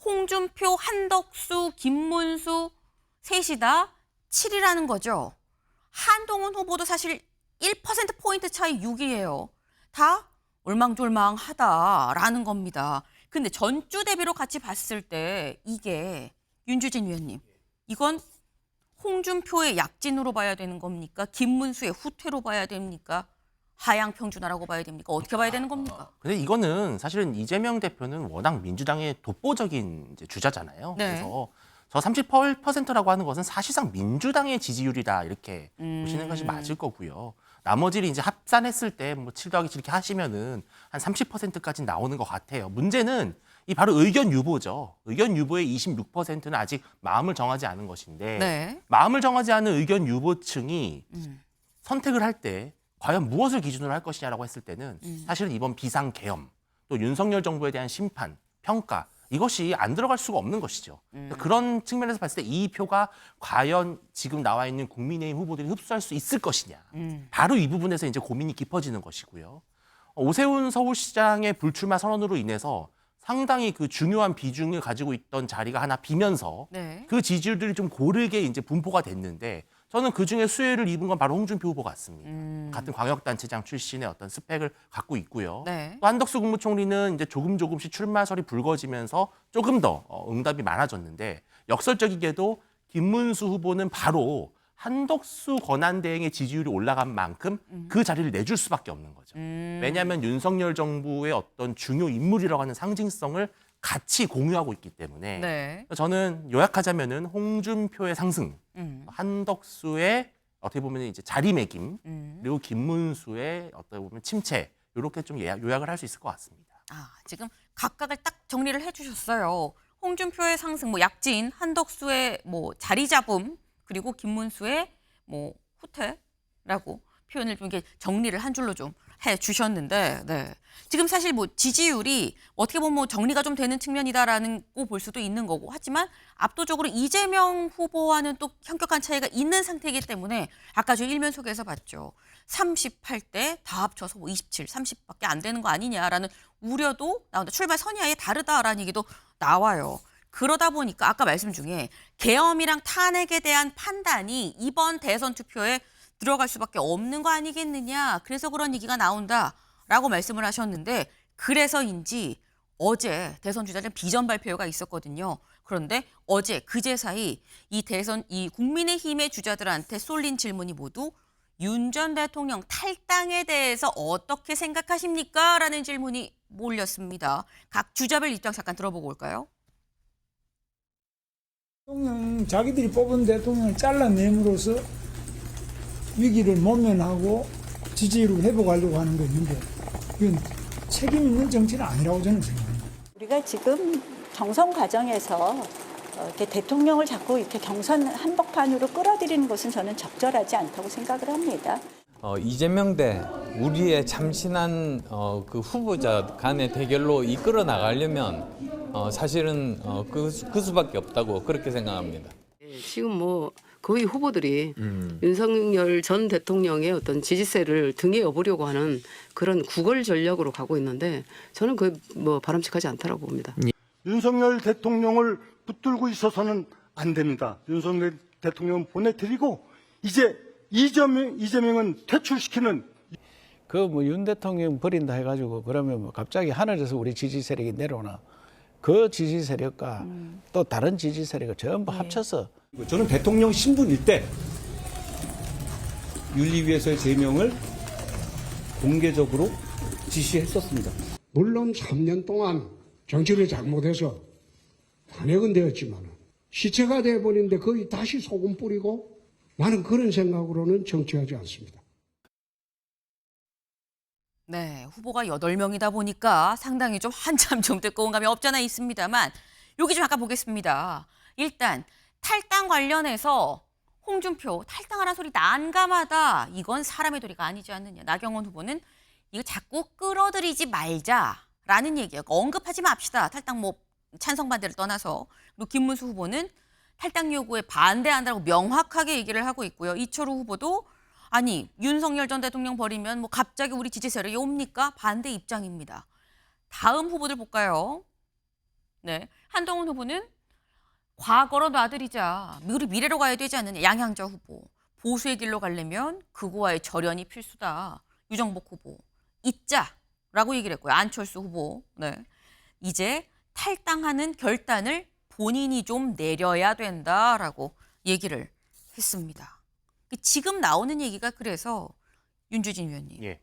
홍준표, 한덕수, 김문수 셋이 다 7이라는 거죠. 한동훈 후보도 사실 1%포인트 차이 6이에요. 다 올망졸망하다라는 겁니다. 근데 전주 대비로 같이 봤을 때 이게 윤주진 위원님, 이건 홍준표의 약진으로 봐야 되는 겁니까? 김문수의 후퇴로 봐야 됩니까? 하향 평준화라고 봐야 됩니까? 어떻게 봐야 되는 겁니까? 근데 이거는 사실은 이재명 대표는 워낙 민주당의 독보적인 이제 주자잖아요. 네. 그래서 저 38%라고 하는 것은 사실상 민주당의 지지율이다 이렇게 보시는 것이 맞을 거고요. 나머지를 이제 합산했을 때 뭐 7 더하기 7 이렇게 하시면은 한 30%까지 나오는 것 같아요. 문제는 이 바로 의견 유보죠. 의견 유보의 26%는 아직 마음을 정하지 않은 것인데 네. 마음을 정하지 않은 의견 유보층이 선택을 할 때 과연 무엇을 기준으로 할 것이냐라고 했을 때는 사실은 이번 비상계엄 또 윤석열 정부에 대한 심판, 평가 이것이 안 들어갈 수가 없는 것이죠. 그런 측면에서 봤을 때 이 표가 과연 지금 나와 있는 국민의힘 후보들이 흡수할 수 있을 것이냐. 바로 이 부분에서 이제 고민이 깊어지는 것이고요. 오세훈 서울시장의 불출마 선언으로 인해서 상당히 그 중요한 비중을 가지고 있던 자리가 하나 비면서 네. 그 지지율들이 좀 고르게 이제 분포가 됐는데 저는 그중에 수혜를 입은 건 바로 홍준표 후보 같습니다. 같은 광역단체장 출신의 어떤 스펙을 갖고 있고요. 네. 또 한덕수 국무총리는 이제 조금씩 출마설이 불거지면서 조금 더 응답이 많아졌는데 역설적이게도 김문수 후보는 바로 한덕수 권한대행의 지지율이 올라간 만큼 그 자리를 내줄 수밖에 없는 거죠. 왜냐하면 윤석열 정부의 어떤 중요 인물이라고 하는 상징성을 같이 공유하고 있기 때문에 네. 저는 요약하자면은 홍준표의 상승, 한덕수의 어떻게 보면 이제 자리매김, 그리고 김문수의 어떻게 보면 침체 이렇게 좀 요약을 할 수 있을 것 같습니다. 아, 지금 각각을 딱 정리를 해주셨어요. 홍준표의 상승, 뭐 약진, 한덕수의 뭐 자리 잡음, 그리고 김문수의 뭐 후퇴라고 표현을 좀 이렇게 정리를 한 줄로 좀 해주셨는데, 네. 지금 사실 뭐 지지율이 어떻게 보면 뭐 정리가 좀 되는 측면이다라는 거 볼 수도 있는 거고, 하지만 압도적으로 이재명 후보와는 또 현격한 차이가 있는 상태이기 때문에 아까 저 일면 소개에서 봤죠. 38대 다 합쳐서 뭐 27, 30밖에 안 되는 거 아니냐라는 우려도 나온다. 출발 선이 아예 다르다라는 얘기도 나와요. 그러다 보니까 아까 말씀 중에 계엄이랑 탄핵에 대한 판단이 이번 대선 투표에 들어갈 수밖에 없는 거 아니겠느냐. 그래서 그런 얘기가 나온다라고 말씀을 하셨는데 그래서인지 어제 대선 주자들 비전 발표가 있었거든요. 그런데 어제 그제 사이 이 국민의힘의 주자들한테 쏠린 질문이 모두 윤 전 대통령 탈당에 대해서 어떻게 생각하십니까? 라는 질문이 몰렸습니다. 각 주자별 입장 잠깐 들어보고 올까요? 대통령 자기들이 뽑은 대통령을 잘라냄으로써 위기를 모면하고 지지율을 회복하려고 하는 거 있는데 이건 책임 있는 정치는 아니라고 저는 생각합니다. 우리가 지금 경선 과정에서 이렇게 대통령을 자꾸 이렇게 경선 한복판으로 끌어들이는 것은 저는 적절하지 않다고 생각을 합니다. 이재명 대 우리의 참신한 그 후보자 간의 대결로 이끌어 나가려면 사실은 그 수밖에 없다고 그렇게 생각합니다. 지금 뭐 거의 후보들이 윤석열 전 대통령의 어떤 지지세를 등에 업으려고 하는 그런 구걸 전략으로 가고 있는데 저는 그 뭐 바람직하지 않다라고 봅니다. 윤석열 대통령을 붙들고 있어서는 안 됩니다. 윤석열 대통령 보내드리고 이제 이재명은 퇴출시키는. 그 뭐 윤 대통령 버린다 해가지고 그러면 뭐 갑자기 하늘에서 우리 지지 세력이 내려오나 그 지지 세력과 또 다른 지지 세력을 전부 합쳐서 저는 대통령 신분일 때 윤리위에서의 제명을 공개적으로 지시했었습니다. 물론 3년 동안 정치를 잘못해서 탄핵은 되었지만 시체가 돼버리는데 거기 다시 소금 뿌리고 나는 그런 생각으로는 정치하지 않습니다. 네, 후보가 8명이다 보니까 상당히 좀 한참 좀 뜨거운 감이 없잖아 있습니다만 여기 좀 아까 보겠습니다. 일단 탈당 관련해서 홍준표 탈당하라는 소리 난감하다. 이건 사람의 도리가 아니지 않느냐. 나경원 후보는 이거 자꾸 끌어들이지 말자라는 얘기예요. 언급하지 맙시다. 탈당 뭐 찬성 반대를 떠나서. 그리고 김문수 후보는 탈당 요구에 반대한다고 명확하게 얘기를 하고 있고요. 이철우 후보도 아니 윤석열 전 대통령 버리면 뭐 갑자기 우리 지지 세력이 옵니까? 반대 입장입니다. 다음 후보들 볼까요? 네, 한동훈 후보는 과거로 놔두리자 우리 미래로 가야 되지 않느냐. 양향자 후보. 보수의 길로 가려면 그거와의 절연이 필수다. 유정복 후보. 잊자라고 얘기를 했고요. 안철수 후보. 네, 이제 탈당하는 결단을 본인이 좀 내려야 된다라고 얘기를 했습니다. 지금 나오는 얘기가 그래서 윤주진 위원님. 예.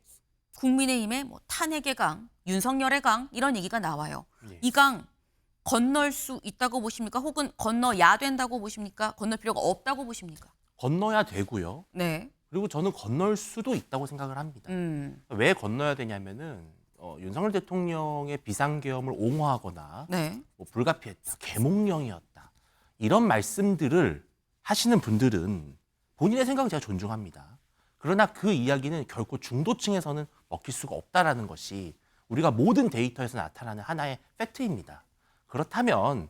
국민의힘의 뭐 탄핵의 강, 윤석열의 강 이런 얘기가 나와요. 예. 이 강 건널 수 있다고 보십니까? 혹은 건너야 된다고 보십니까? 건널 필요가 없다고 보십니까? 건너야 되고요. 네. 그리고 저는 건널 수도 있다고 생각을 합니다. 왜 건너야 되냐면은 윤석열 대통령의 비상계엄을 옹호하거나 네. 뭐 불가피했다, 계몽령이었다 이런 말씀들을 하시는 분들은 본인의 생각을 제가 존중합니다. 그러나 그 이야기는 결코 중도층에서는 먹힐 수가 없다라는 것이 우리가 모든 데이터에서 나타나는 하나의 팩트입니다. 그렇다면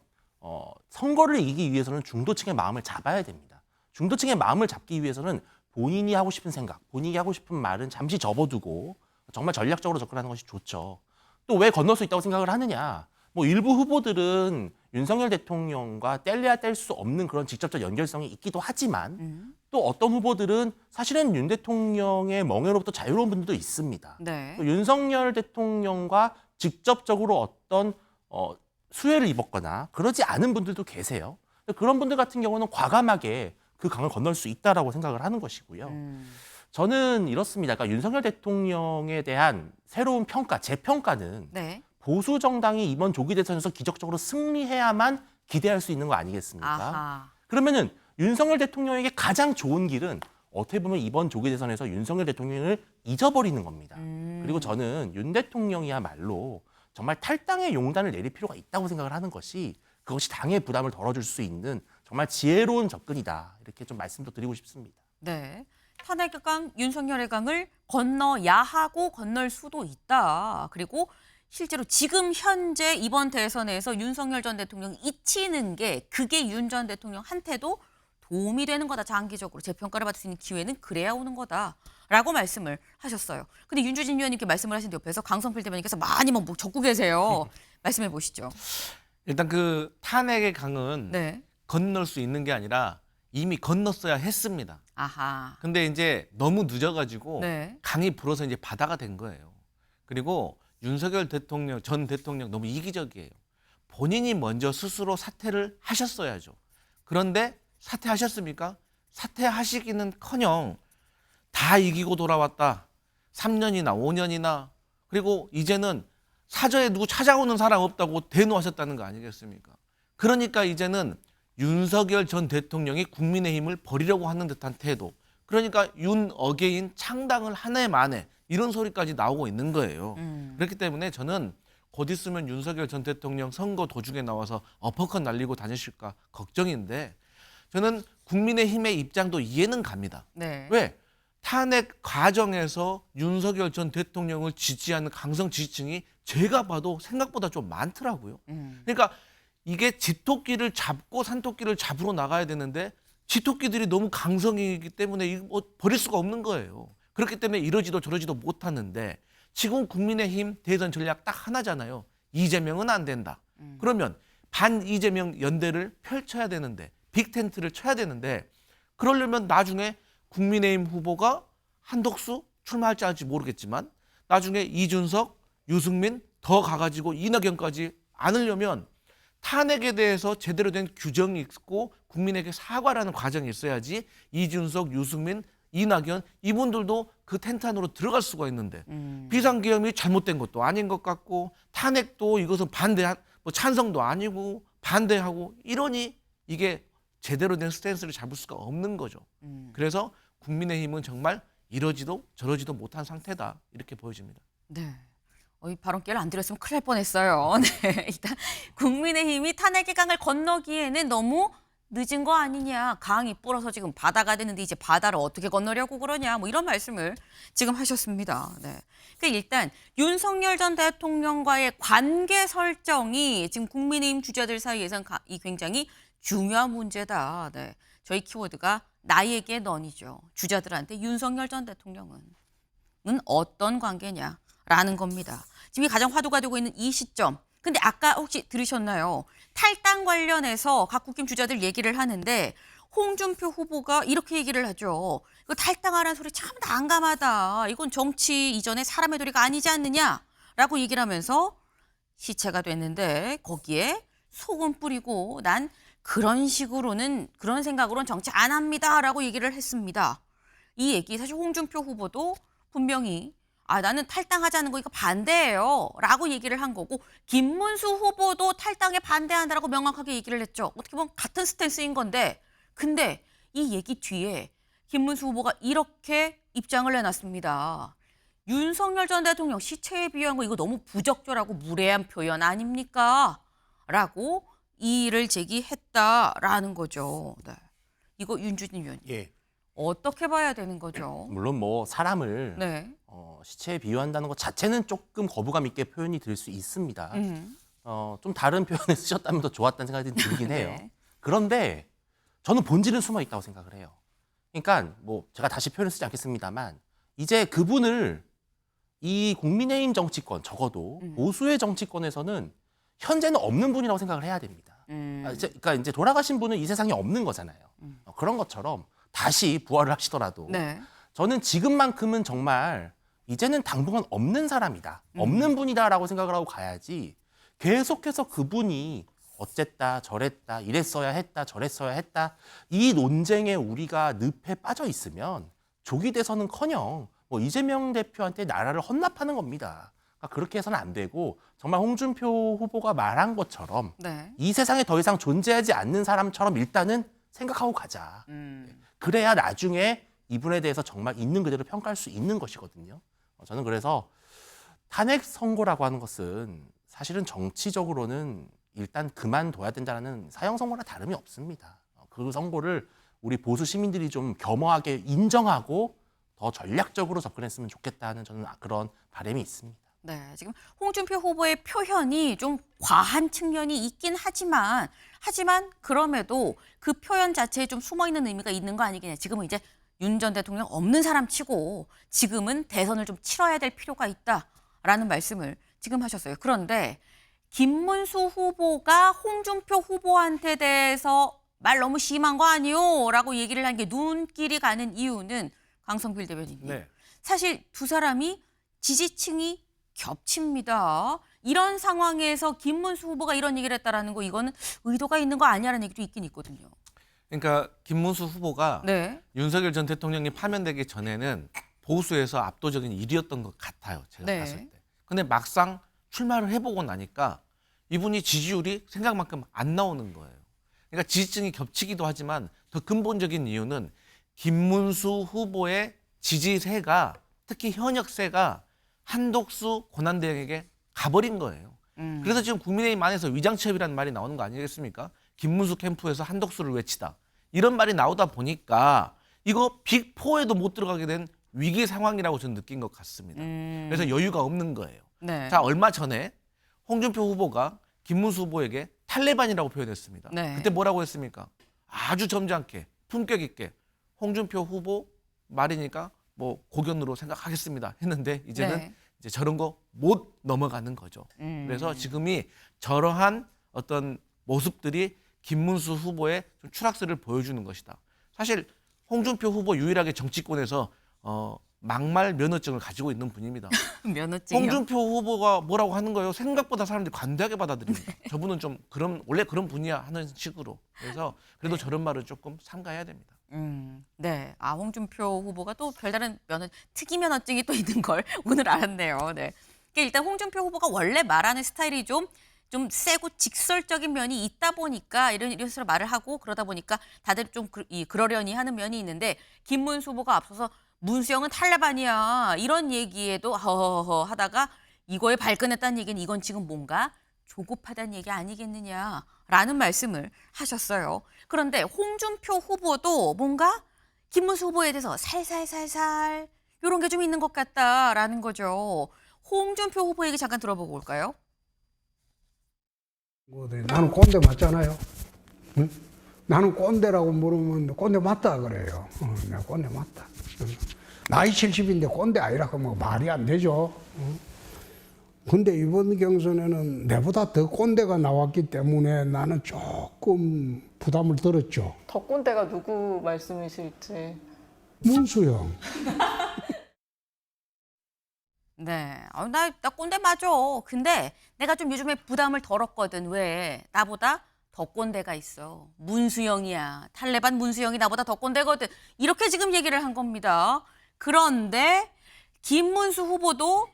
선거를 이기기 위해서는 중도층의 마음을 잡아야 됩니다. 중도층의 마음을 잡기 위해서는 본인이 하고 싶은 생각, 본인이 하고 싶은 말은 잠시 접어두고 정말 전략적으로 접근하는 것이 좋죠. 또 왜 건널 수 있다고 생각을 하느냐. 뭐 일부 후보들은 윤석열 대통령과 뗄래야 뗄 수 없는 그런 직접적 연결성이 있기도 하지만 또 어떤 후보들은 사실은 윤 대통령의 멍에로부터 자유로운 분들도 있습니다. 네. 또 윤석열 대통령과 직접적으로 어떤 수혜를 입었거나 그러지 않은 분들도 계세요. 그런 분들 같은 경우는 과감하게 그 강을 건널 수 있다라고 생각을 하는 것이고요. 저는 이렇습니다. 그러니까 윤석열 대통령에 대한 새로운 평가, 재평가는 네. 보수 정당이 이번 조기 대선에서 기적적으로 승리해야만 기대할 수 있는 거 아니겠습니까? 아하. 그러면은 윤석열 대통령에게 가장 좋은 길은 어떻게 보면 이번 조기 대선에서 윤석열 대통령을 잊어버리는 겁니다. 그리고 저는 윤 대통령이야말로 정말 탈당의 용단을 내릴 필요가 있다고 생각을 하는 것이 그것이 당의 부담을 덜어줄 수 있는 정말 지혜로운 접근이다. 이렇게 좀 말씀도 드리고 싶습니다. 네. 탄핵의 강, 윤석열의 강을 건너야 하고 건널 수도 있다. 그리고 실제로 지금 현재 이번 대선에서 윤석열 전 대통령이 잊히는 게 그게 윤 전 대통령한테도 도움이 되는 거다. 장기적으로 재평가를 받을 수 있는 기회는 그래야 오는 거다라고 말씀을 하셨어요. 근데 윤주진 위원님께 말씀을 하신 옆에서 강성필 대변인께서 많이 뭐 적고 계세요. 말씀해 보시죠. 일단 그 탄핵의 강은 네. 건널 수 있는 게 아니라 이미 건넜어야 했습니다. 아하. 근데 이제 너무 늦어가지고 네. 강이 불어서 이제 바다가 된 거예요. 그리고 윤석열 대통령, 전 대통령 너무 이기적이에요. 본인이 먼저 스스로 사퇴를 하셨어야죠. 그런데 사퇴하셨습니까? 사퇴하시기는커녕 다 이기고 돌아왔다. 3년이나 5년이나 그리고 이제는 사저에 누구 찾아오는 사람 없다고 대노하셨다는 거 아니겠습니까? 그러니까 이제는 윤석열 전 대통령이 국민의힘을 버리려고 하는 듯한 태도. 그러니까 윤 어게인 창당을 한 해 만에 이런 소리까지 나오고 있는 거예요. 그렇기 때문에 저는 곧 있으면 윤석열 전 대통령 선거 도중에 나와서 어퍼컷 날리고 다니실까 걱정인데 저는 국민의힘의 입장도 이해는 갑니다. 네. 왜? 탄핵 과정에서 윤석열 전 대통령을 지지하는 강성 지지층이 제가 봐도 생각보다 좀 많더라고요. 그러니까 이게 쥐토끼를 잡고 산토끼를 잡으러 나가야 되는데 쥐토끼들이 너무 강성이기 때문에 이거 버릴 수가 없는 거예요. 그렇기 때문에 이러지도 저러지도 못하는데 지금 국민의힘 대선 전략 딱 하나잖아요. 이재명은 안 된다. 그러면 반 이재명 연대를 펼쳐야 되는데 빅텐트를 쳐야 되는데 그러려면 나중에 국민의힘 후보가 한덕수 출마할지 할지 모르겠지만 나중에 이준석, 유승민 더 가가지고 이낙연까지 안으려면 탄핵에 대해서 제대로 된 규정이 있고 국민에게 사과라는 과정이 있어야지 이준석, 유승민, 이낙연 이분들도 그 텐트 안으로 들어갈 수가 있는데 비상계엄이 잘못된 것도 아닌 것 같고 탄핵도 이것은 뭐 찬성도 아니고 반대하고 이러니 이게 제대로 된 스탠스를 잡을 수가 없는 거죠. 그래서 국민의힘은 정말 이러지도 저러지도 못한 상태다 이렇게 보여집니다. 네. 이 발언기를 안 드렸으면 큰일 날 뻔했어요. 네. 일단 국민의힘이 탄핵의 강을 건너기에는 너무 늦은 거 아니냐. 강이 불어서 지금 바다가 되는데 이제 바다를 어떻게 건너려고 그러냐. 뭐 이런 말씀을 지금 하셨습니다. 네. 그러니까 일단 윤석열 전 대통령과의 관계 설정이 지금 국민의힘 주자들 사이에서는 이 굉장히 중요한 문제다. 네. 저희 키워드가 나에게 넌이죠. 주자들한테 윤석열 전 대통령은 어떤 관계냐. 라는 겁니다. 지금 가장 화두가 되고 있는 이 시점. 근데 아까 혹시 들으셨나요? 탈당 관련해서 각 국힘 주자들 얘기를 하는데 홍준표 후보가 이렇게 얘기를 하죠. 이거 탈당하라는 소리 참 난감하다. 이건 정치 이전의 사람의 도리가 아니지 않느냐라고 얘기를 하면서 시체가 됐는데 거기에 소금 뿌리고 난 그런 생각으로는 정치 안 합니다라고 얘기를 했습니다. 이 얘기 사실 홍준표 후보도 분명히 나는 탈당하자는 거 이거 반대예요 라고 얘기를 한 거고 김문수 후보도 탈당에 반대한다라고 명확하게 얘기를 했죠. 어떻게 보면 같은 스탠스인 건데 근데 이 얘기 뒤에 김문수 후보가 이렇게 입장을 내놨습니다. 윤석열 전 대통령 시체에 비유한 거 이거 너무 부적절하고 무례한 표현 아닙니까? 라고 이의를 제기했다라는 거죠. 네. 이거 윤주진 의원님. 예. 어떻게 봐야 되는 거죠? 물론 뭐 사람을 네. 시체에 비유한다는 것 자체는 조금 거부감 있게 표현이 될 수 있습니다. 좀 다른 표현을 쓰셨다면 더 좋았다는 생각이 들긴 해요. 네. 그런데 저는 본질은 숨어 있다고 생각을 해요. 그러니까 뭐 제가 다시 표현을 쓰지 않겠습니다만 이제 그분을 이 국민의힘 정치권 적어도 보수의 정치권에서는 현재는 없는 분이라고 생각을 해야 됩니다. 그러니까 이제 돌아가신 분은 이 세상에 없는 거잖아요. 그런 것처럼 다시 부활을 하시더라도 네. 저는 지금만큼은 정말 이제는 당분간 없는 사람이다. 없는 분이다라고 생각을 하고 가야지 계속해서 그분이 어쨌다 저랬다 이랬어야 했다 저랬어야 했다 이 논쟁에 우리가 늪에 빠져 있으면 조기 대선은커녕 뭐 이재명 대표한테 나라를 헌납하는 겁니다. 그러니까 그렇게 해서는 안 되고 정말 홍준표 후보가 말한 것처럼 네. 이 세상에 더 이상 존재하지 않는 사람처럼 일단은 생각하고 가자. 그래야 나중에 이분에 대해서 정말 있는 그대로 평가할 수 있는 것이거든요. 저는 그래서 탄핵 선고라고 하는 것은 사실은 정치적으로는 일단 그만둬야 된다는 사형 선고나 다름이 없습니다. 그 선고를 우리 보수 시민들이 좀 겸허하게 인정하고 더 전략적으로 접근했으면 좋겠다는 저는 그런 바람이 있습니다. 네, 지금 홍준표 후보의 표현이 좀 과한 측면이 있긴 하지만 그럼에도 그 표현 자체에 좀 숨어있는 의미가 있는 거 아니겠냐. 지금은 이제 윤 전 대통령 없는 사람 치고 지금은 대선을 좀 치러야 될 필요가 있다라는 말씀을 지금 하셨어요. 그런데 김문수 후보가 홍준표 후보한테 대해서 말 너무 심한 거 아니요? 라고 얘기를 한 게 눈길이 가는 이유는 강성필 대변인님. 네. 사실 두 사람이 지지층이 겹칩니다. 이런 상황에서 김문수 후보가 이런 얘기를 했다라는 거 이거는 의도가 있는 거 아니냐라는 얘기도 있긴 있거든요. 그러니까 김문수 후보가 네. 윤석열 전 대통령이 파면되기 전에는 보수에서 압도적인 1위였던 것 같아요. 제가 네. 봤을 때. 근데 막상 출마를 해보고 나니까 이분이 지지율이 생각만큼 안 나오는 거예요. 그러니까 지지층이 겹치기도 하지만 더 근본적인 이유는 김문수 후보의 지지세가 특히 현역세가 한독수 권한대행에게 가버린 거예요. 그래서 지금 국민의힘 안에서 위장취업이라는 말이 나오는 거 아니겠습니까? 김문수 캠프에서 한독수를 외치다. 이런 말이 나오다 보니까 이거 빅4에도 못 들어가게 된 위기 상황이라고 저는 느낀 것 같습니다. 그래서 여유가 없는 거예요. 네. 자, 얼마 전에 홍준표 후보가 김문수 후보에게 탈레반이라고 표현했습니다. 네. 그때 뭐라고 했습니까? 아주 점잖게 품격 있게 홍준표 후보 말이니까 뭐 고견으로 생각하겠습니다 했는데 이제는 네. 이제 저런 거 못 넘어가는 거죠. 그래서 지금이 저러한 어떤 모습들이 김문수 후보의 좀 추락세를 보여주는 것이다. 사실 홍준표 후보 유일하게 정치권에서 막말 면허증을 가지고 있는 분입니다. 면허증이요? 홍준표 후보가 뭐라고 하는 거예요? 생각보다 사람들이 관대하게 받아들입니다. 저분은 좀 원래 그런 분이야 하는 식으로. 그래서 그래도 저런 말을 조금 삼가해야 됩니다. 네. 홍준표 후보가 또 별다른 특이 면허증이 또 있는 걸 오늘 알았네요. 네. 그러니까 일단 홍준표 후보가 원래 말하는 스타일이 좀 세고 직설적인 면이 있다 보니까 이런 식으로 말을 하고 그러다 보니까 다들 좀 그러려니 하는 면이 있는데 김문수 후보가 앞서서 문수영은 탈레반이야 이런 얘기에도 허허허 하다가 이거에 발끈했다는 얘기는 이건 지금 뭔가 조급하다는 얘기 아니겠느냐라는 말씀을 하셨어요. 그런데 홍준표 후보도 뭔가 김문수 후보에 대해서 살살살살 이런 게 좀 있는 것 같다라는 거죠. 홍준표 후보 얘기 잠깐 들어보고 올까요? 나는 꼰대 맞잖아요. 응? 나는 꼰대라고 물으면 꼰대 맞다 그래요. 내가 꼰대 맞다. 나이 70인데 꼰대 아니라 그러면 말이 안 되죠. 근데 이번 경선에는 내보다 더 꼰대가 나왔기 때문에 나는 조금 부담을 들었죠. 더 꼰대가 누구 말씀이실지. 문수영. 네. 나 꼰대 맞아. 근데 내가 좀 요즘에 부담을 덜었거든. 왜? 나보다 더 꼰대가 있어. 문수영이야. 탈레반 문수영이 나보다 더 꼰대거든. 이렇게 지금 얘기를 한 겁니다. 그런데 김문수 후보도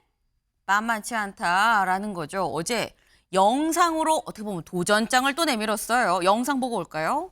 만만치 않다라는 거죠. 어제 영상으로 어떻게 보면 도전장을 또 내밀었어요. 영상 보고 올까요?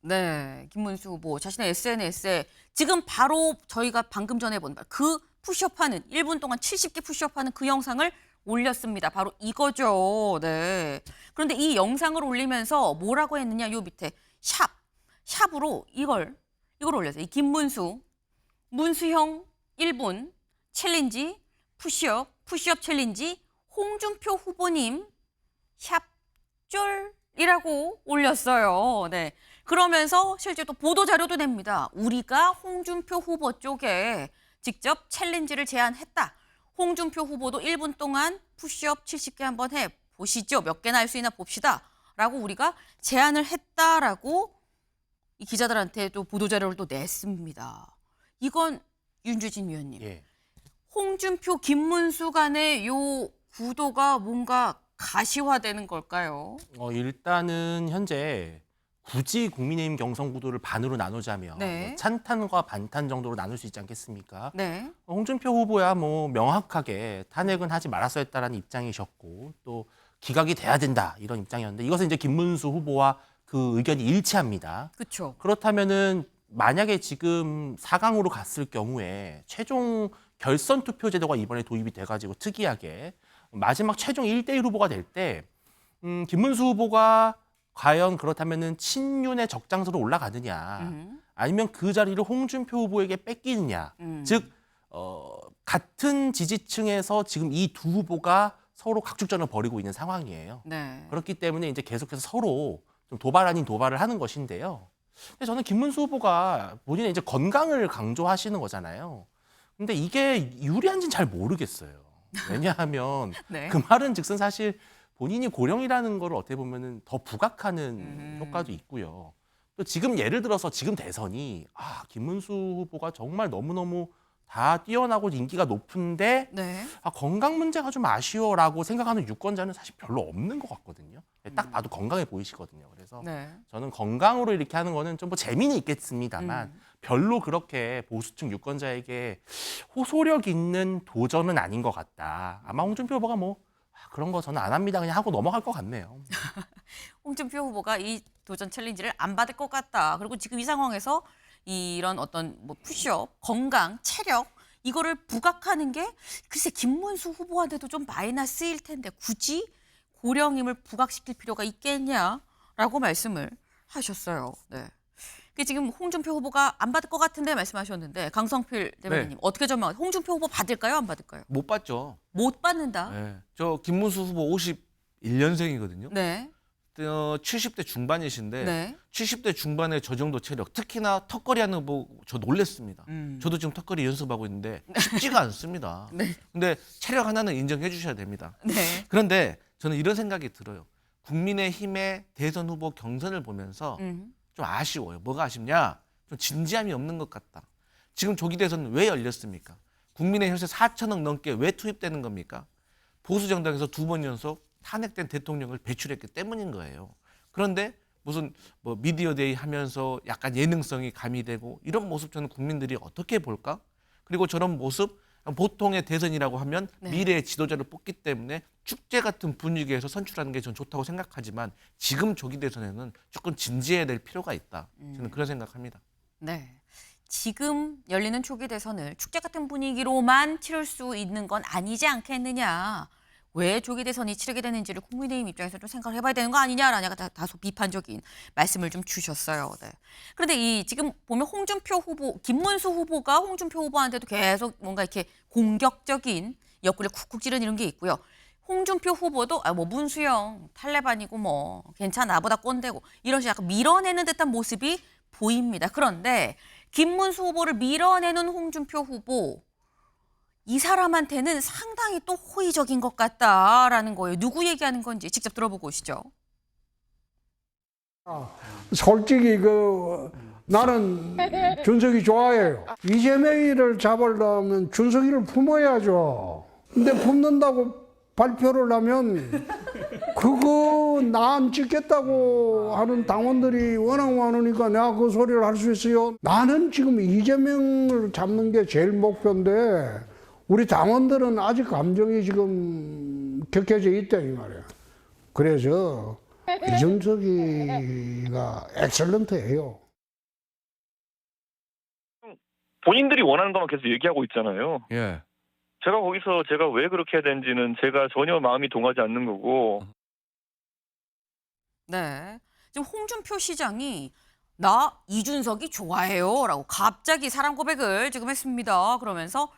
네, 김문수 후보 자신의 SNS에 지금 바로 저희가 방금 전에 본 그 푸시업하는 1분 동안 70개 푸시업하는 그 영상을 올렸습니다. 바로 이거죠. 네. 그런데 이 영상을 올리면서 뭐라고 했느냐? 요 밑에 샵으로 이걸 올렸어요. 이 김문수 문수형 1분 챌린지 푸시업 챌린지 홍준표 후보님 샵쫄이라고 올렸어요. 네. 그러면서 실제 또 보도 자료도 냅니다. 우리가 홍준표 후보 쪽에 직접 챌린지를 제안했다. 홍준표 후보도 1분 동안 푸시업 70개 한번 해보시죠. 몇 개나 할 수 있나 봅시다. 라고 우리가 제안을 했다라고 이 기자들한테 또 보도 자료를 또 냈습니다. 이건 윤주진 위원님. 예. 홍준표, 김문수 간의 요 구도가 뭔가 가시화되는 걸까요? 일단은 현재 굳이 국민의힘 경선 구도를 반으로 나누자면 네. 뭐 찬탄과 반탄 정도로 나눌 수 있지 않겠습니까? 네. 홍준표 후보야 뭐 명확하게 탄핵은 하지 말았어야 했다라는 입장이셨고 또 기각이 돼야 된다 이런 입장이었는데 이것은 이제 김문수 후보와 그 의견이 일치합니다. 그렇죠. 그렇다면은 만약에 지금 4강으로 갔을 경우에 최종 결선 투표 제도가 이번에 도입이 돼가지고 특이하게 마지막 최종 1대1 후보가 될 때 김문수 후보가 과연 그렇다면은 친윤의 적장소로 올라가느냐 아니면 그 자리를 홍준표 후보에게 뺏기느냐 즉 같은 지지층에서 지금 이 두 후보가 서로 각축전을 벌이고 있는 상황이에요. 네. 그렇기 때문에 이제 계속해서 서로 좀 도발 아닌 도발을 하는 것인데요. 근데 저는 김문수 후보가 본인의 이제 건강을 강조하시는 거잖아요. 근데 이게 유리한지는 잘 모르겠어요. 왜냐하면 네. 그 말은 즉슨 사실 본인이 고령이라는 걸 어떻게 보면은 더 부각하는 효과도 있고요. 또 지금 예를 들어서 지금 대선이 김문수 후보가 정말 너무너무 다 뛰어나고 인기가 높은데 네. 건강 문제가 좀 아쉬워라고 생각하는 유권자는 사실 별로 없는 것 같거든요. 딱 봐도 건강해 보이시거든요. 그래서 네. 저는 건강으로 이렇게 하는 거는 좀 뭐 재미는 있겠습니다만 별로 그렇게 보수층 유권자에게 호소력 있는 도전은 아닌 것 같다. 아마 홍준표 후보가 뭐 그런 거 저는 안 합니다. 그냥 하고 넘어갈 것 같네요. 홍준표 후보가 이 도전 챌린지를 안 받을 것 같다. 그리고 지금 이 상황에서 이런 어떤 뭐 푸시업, 건강, 체력 이거를 부각하는 게 글쎄 김문수 후보한테도 좀 마이너스일 텐데 굳이 고령임을 부각시킬 필요가 있겠냐라고 말씀을 하셨어요. 네. 지금 홍준표 후보가 안 받을 것 같은데 말씀하셨는데 강성필 대변인님 네. 어떻게 전망? 홍준표 후보 받을까요? 안 받을까요? 못 받죠. 못 받는다. 네. 저 김문수 후보 51년생이거든요. 네. 70대 중반이신데 네. 70대 중반의 저 정도 체력, 특히나 턱걸이 하는 거 보고 저 놀랬습니다. 저도 지금 턱걸이 연습하고 있는데 쉽지가 않습니다. 네. 근데 체력 하나는 인정해 주셔야 됩니다. 네. 그런데 저는 이런 생각이 들어요. 국민의힘의 대선 후보 경선을 보면서 좀 아쉬워요. 뭐가 아쉽냐? 좀 진지함이 없는 것 같다. 지금 조기 대선 왜 열렸습니까? 국민의 혈세 4천억 넘게 왜 투입되는 겁니까? 보수 정당에서 2번 연속 탄핵된 대통령을 배출했기 때문인 거예요. 그런데 무슨 뭐 미디어데이 하면서 약간 예능성이 가미되고 이런 모습 저는 국민들이 어떻게 볼까? 그리고 저런 모습 보통의 대선이라고 하면 네. 미래의 지도자를 뽑기 때문에 축제 같은 분위기에서 선출하는 게 전 좋다고 생각하지만 지금 조기 대선에는 조금 진지해야 될 필요가 있다. 저는 그런 생각합니다. 네. 지금 열리는 초기 대선을 축제 같은 분위기로만 치를 수 있는 건 아니지 않겠느냐. 왜 조기 대선이 치르게 되는지를 국민의힘 입장에서 좀 생각을 해봐야 되는 거 아니냐라는 다소 비판적인 말씀을 좀 주셨어요. 네. 그런데 이 지금 보면 홍준표 후보, 김문수 후보가 홍준표 후보한테도 계속 뭔가 이렇게 공격적인 옆구리를 쿡쿡 찌르는 이런 게 있고요. 홍준표 후보도 뭐 문수영 탈레반이고 뭐 괜찮아 나보다 꼰대고 이런 식으로 약간 밀어내는 듯한 모습이 보입니다. 그런데 김문수 후보를 밀어내는 홍준표 후보 이 사람한테는 상당히 또 호의적인 것 같다라는 거예요. 누구 얘기하는 건지 직접 들어보고 오시죠. 솔직히 나는 준석이 좋아해요. 이재명이를 잡으려면 준석이를 품어야죠. 근데 품는다고 발표를 하면 그거 나 안 찍겠다고 하는 당원들이 워낙 많으니까 내가 그 소리를 할 수 있어요. 나는 지금 이재명을 잡는 게 제일 목표인데 우리 당원들은 아직 감정이 지금 격해져 있다 이 말이야. 그래서 이준석이가 엑셀런트예요. 본인들이 원하는 것만 계속 얘기하고 있잖아요. 예. 제가 거기서 제가 왜 그렇게 해야 되는지는 제가 전혀 마음이 동하지 않는 거고. 네. 지금 홍준표 시장이 나 이준석이 좋아해요라고 갑자기 사랑 고백을 지금 했습니다. 그러면서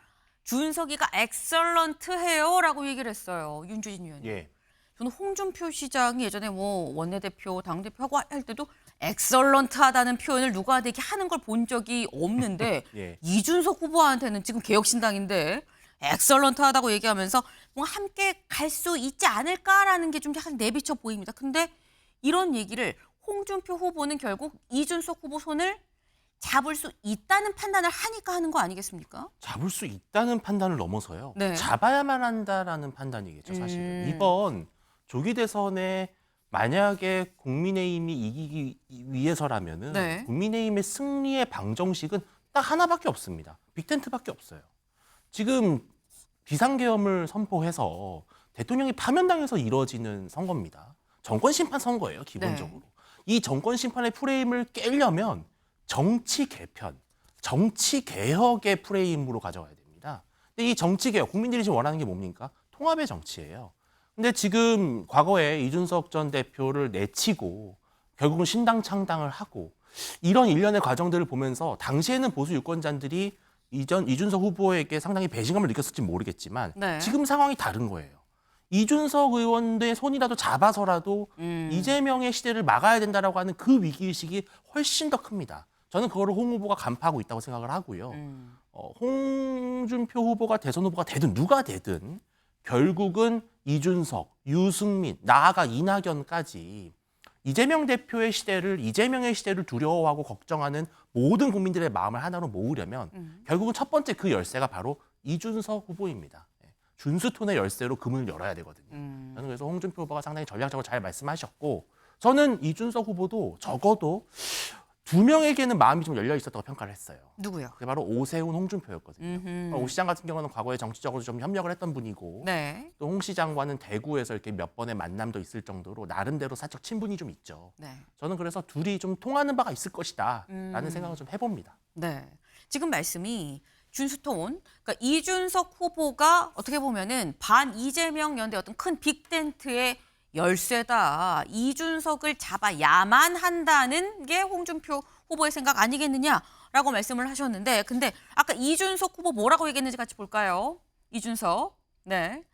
준석이가 엑설런트해요라고 얘기를 했어요. 윤주진 의원님. 예. 저는 홍준표 시장이 예전에 뭐 원내대표, 당대표하고 할 때도 엑설런트하다는 표현을 누가 되게 하는 걸 본 적이 없는데 예. 이준석 후보한테는 지금 개혁신당인데 엑설런트하다고 얘기하면서 뭐 함께 갈 수 있지 않을까라는 게 좀 약간 내비쳐 보입니다. 근데 이런 얘기를 홍준표 후보는 결국 이준석 후보 손을 잡을 수 있다는 판단을 하니까 하는 거 아니겠습니까? 잡을 수 있다는 판단을 넘어서요. 네. 잡아야만 한다라는 판단이겠죠, 사실은. 이번 조기 대선에 만약에 국민의힘이 이기기 위해서라면은 네. 국민의힘의 승리의 방정식은 딱 하나밖에 없습니다. 빅텐트밖에 없어요. 지금 비상계엄을 선포해서 대통령이 파면당해서 이루어지는 선거입니다. 정권 심판 선거예요, 기본적으로. 이 정권 심판의 프레임을 깨려면 정치 개편, 정치 개혁의 프레임으로 가져가야 됩니다. 근데 이 정치 개혁, 국민들이 지금 원하는 게 뭡니까? 통합의 정치예요. 근데 지금 과거에 이준석 전 대표를 내치고 결국은 신당 창당을 하고 이런 일련의 과정들을 보면서 당시에는 보수 유권자들이 이준석 후보에게 상당히 배신감을 느꼈을지 모르겠지만 네. 지금 상황이 다른 거예요. 이준석 의원의 손이라도 잡아서라도 이재명의 시대를 막아야 된다라고 하는 그 위기의식이 훨씬 더 큽니다. 저는 그거를 홍 후보가 간파하고 있다고 생각을 하고요. 홍준표 후보가 대선 후보가 되든 누가 되든 결국은 이준석, 유승민, 나아가 이낙연까지 이재명의 시대를 두려워하고 걱정하는 모든 국민들의 마음을 하나로 모으려면 결국은 첫 번째 그 열쇠가 바로 이준석 후보입니다. 준수톤의 열쇠로 그 문을 열어야 되거든요. 저는 그래서 홍준표 후보가 상당히 전략적으로 잘 말씀하셨고 저는 이준석 후보도 적어도 2명에게는 마음이 좀 열려 있었다고 평가를 했어요. 누구요? 그게 바로 오세훈, 홍준표였거든요. 오 시장 같은 경우는 과거에 정치적으로 좀 협력을 했던 분이고 네. 또 홍 시장과는 대구에서 이렇게 몇 번의 만남도 있을 정도로 나름대로 사적 친분이 좀 있죠. 네. 저는 그래서 둘이 좀 통하는 바가 있을 것이다라는 생각을 좀 해봅니다. 네. 지금 말씀이 준수톤, 그러니까 이준석 후보가 어떻게 보면은 반 이재명 연대 어떤 큰 빅텐트의 열쇠다. 이준석을 잡아야만 한다는 게 홍준표 후보의 생각 아니겠느냐라고 말씀을 하셨는데, 근데 아까 이준석 후보 뭐라고 얘기했는지 같이 볼까요? 이준석, 네,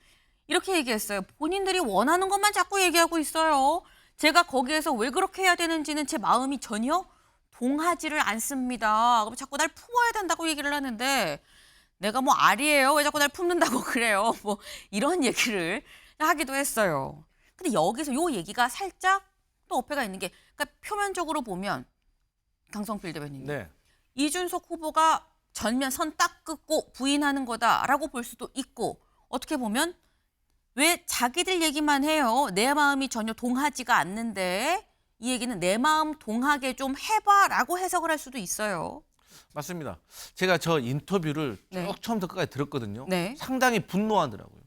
이렇게 얘기했어요. 본인들이 원하는 것만 자꾸 얘기하고 있어요. 제가 거기에서 왜 그렇게 해야 되는지는 제 마음이 전혀 동하지를 않습니다. 그럼 자꾸 날 품어야 된다고 얘기를 하는데 내가 뭐 알이에요? 왜 자꾸 날 품는다고 그래요? 뭐 이런 얘기를 하기도 했어요. 근데 여기서 요 얘기가 살짝 또 어폐가 있는 게, 그러니까 표면적으로 보면 강성필 대변인님, 네. 이준석 후보가 전면 선 딱 긋고 부인하는 거다라고 볼 수도 있고, 어떻게 보면 왜 자기들 얘기만 해요? 내 마음이 전혀 동하지가 않는데 이 얘기는 내 마음 동하게 좀 해봐라고 해석을 할 수도 있어요. 맞습니다. 제가 저 인터뷰를 네. 쭉 처음부터 끝까지 들었거든요. 네. 상당히 분노하더라고요.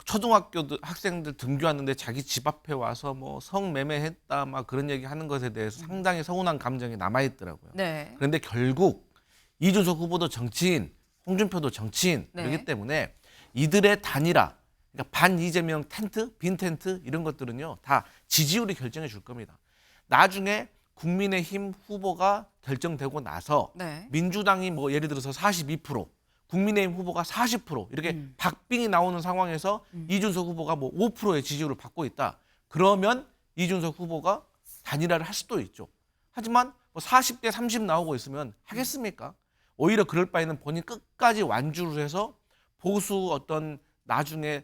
초등학교 학생들 등교하는데 자기 집 앞에 와서 뭐 성매매했다 막 그런 얘기 하는 것에 대해서 상당히 서운한 감정이 남아있더라고요. 네. 그런데 결국 이준석 후보도 정치인, 홍준표도 정치인 네. 그렇기 때문에 이들의 단일화, 그러니까 반 이재명 텐트, 빈 텐트 이런 것들은요 다 지지율이 결정해 줄 겁니다. 나중에 국민의힘 후보가 결정되고 나서 네. 민주당이 뭐 예를 들어서 42%, 국민의힘 후보가 40% 이렇게 박빙이 나오는 상황에서 이준석 후보가 뭐 5%의 지지율을 받고 있다. 그러면 이준석 후보가 단일화를 할 수도 있죠. 하지만 뭐 40대 30 나오고 있으면 하겠습니까? 오히려 그럴 바에는 본인 끝까지 완주를 해서 보수 어떤 나중에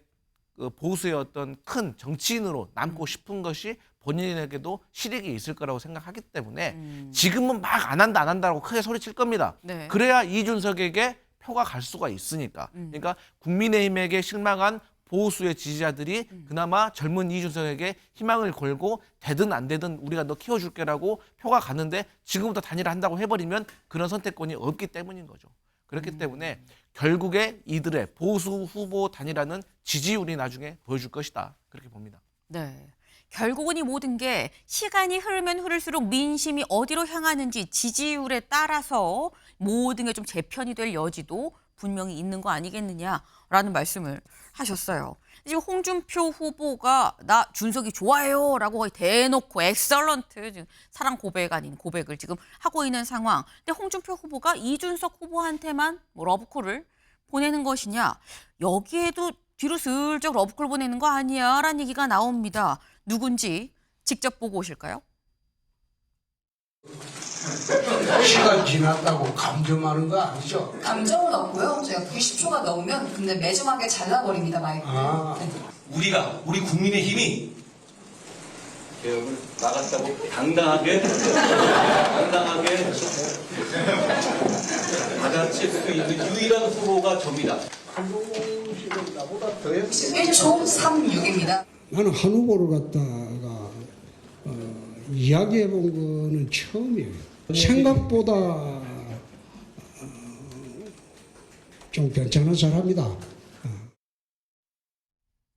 그 보수의 어떤 큰 정치인으로 남고 싶은 것이 본인에게도 실익이 있을 거라고 생각하기 때문에 지금은 막 안 한다고 크게 소리칠 겁니다. 네. 그래야 이준석에게 표가 갈 수가 있으니까. 그러니까 국민의힘에게 실망한 보수의 지지자들이 그나마 젊은 이준석에게 희망을 걸고 되든 안 되든 우리가 너 키워줄게라고 표가 갔는데 지금부터 단일화한다고 해버리면 그런 선택권이 없기 때문인 거죠. 그렇기 때문에 결국에 이들의 보수 후보 단일화는 지지율이 나중에 보여줄 것이다. 그렇게 봅니다. 네. 결국은 이 모든 게 시간이 흐르면 흐를수록 민심이 어디로 향하는지 지지율에 따라서 모든 게 좀 재편이 될 여지도 분명히 있는 거 아니겠느냐라는 말씀을 하셨어요. 지금 홍준표 후보가 나 준석이 좋아요라고 거의 대놓고 엑설런트 지금 사랑 고백 아닌 고백을 지금 하고 있는 상황. 근데 홍준표 후보가 이준석 후보한테만 뭐 러브콜을 보내는 것이냐? 여기에도 뒤로 슬쩍 러브콜 보내는 거 아니야? 라는 얘기가 나옵니다. 누군지 직접 보고 오실까요? 시간 지났다고 감정하는 거 아니죠? 감정은 없고요. 제가 90초가 넘으면 근데 매정하게 잘라버립니다, 마이크. 우리 국민의힘이 개혁을 나갔다고 당당하게 받아칠 수 있는 유일한 후보가 접니다. 한동훈 씨는 나보다 더 했어. 1초 36입니다. 나는 한 후보를 갖다가 이야기해 본 거는 처음이에요. 생각보다 좀 괜찮은 사람이다.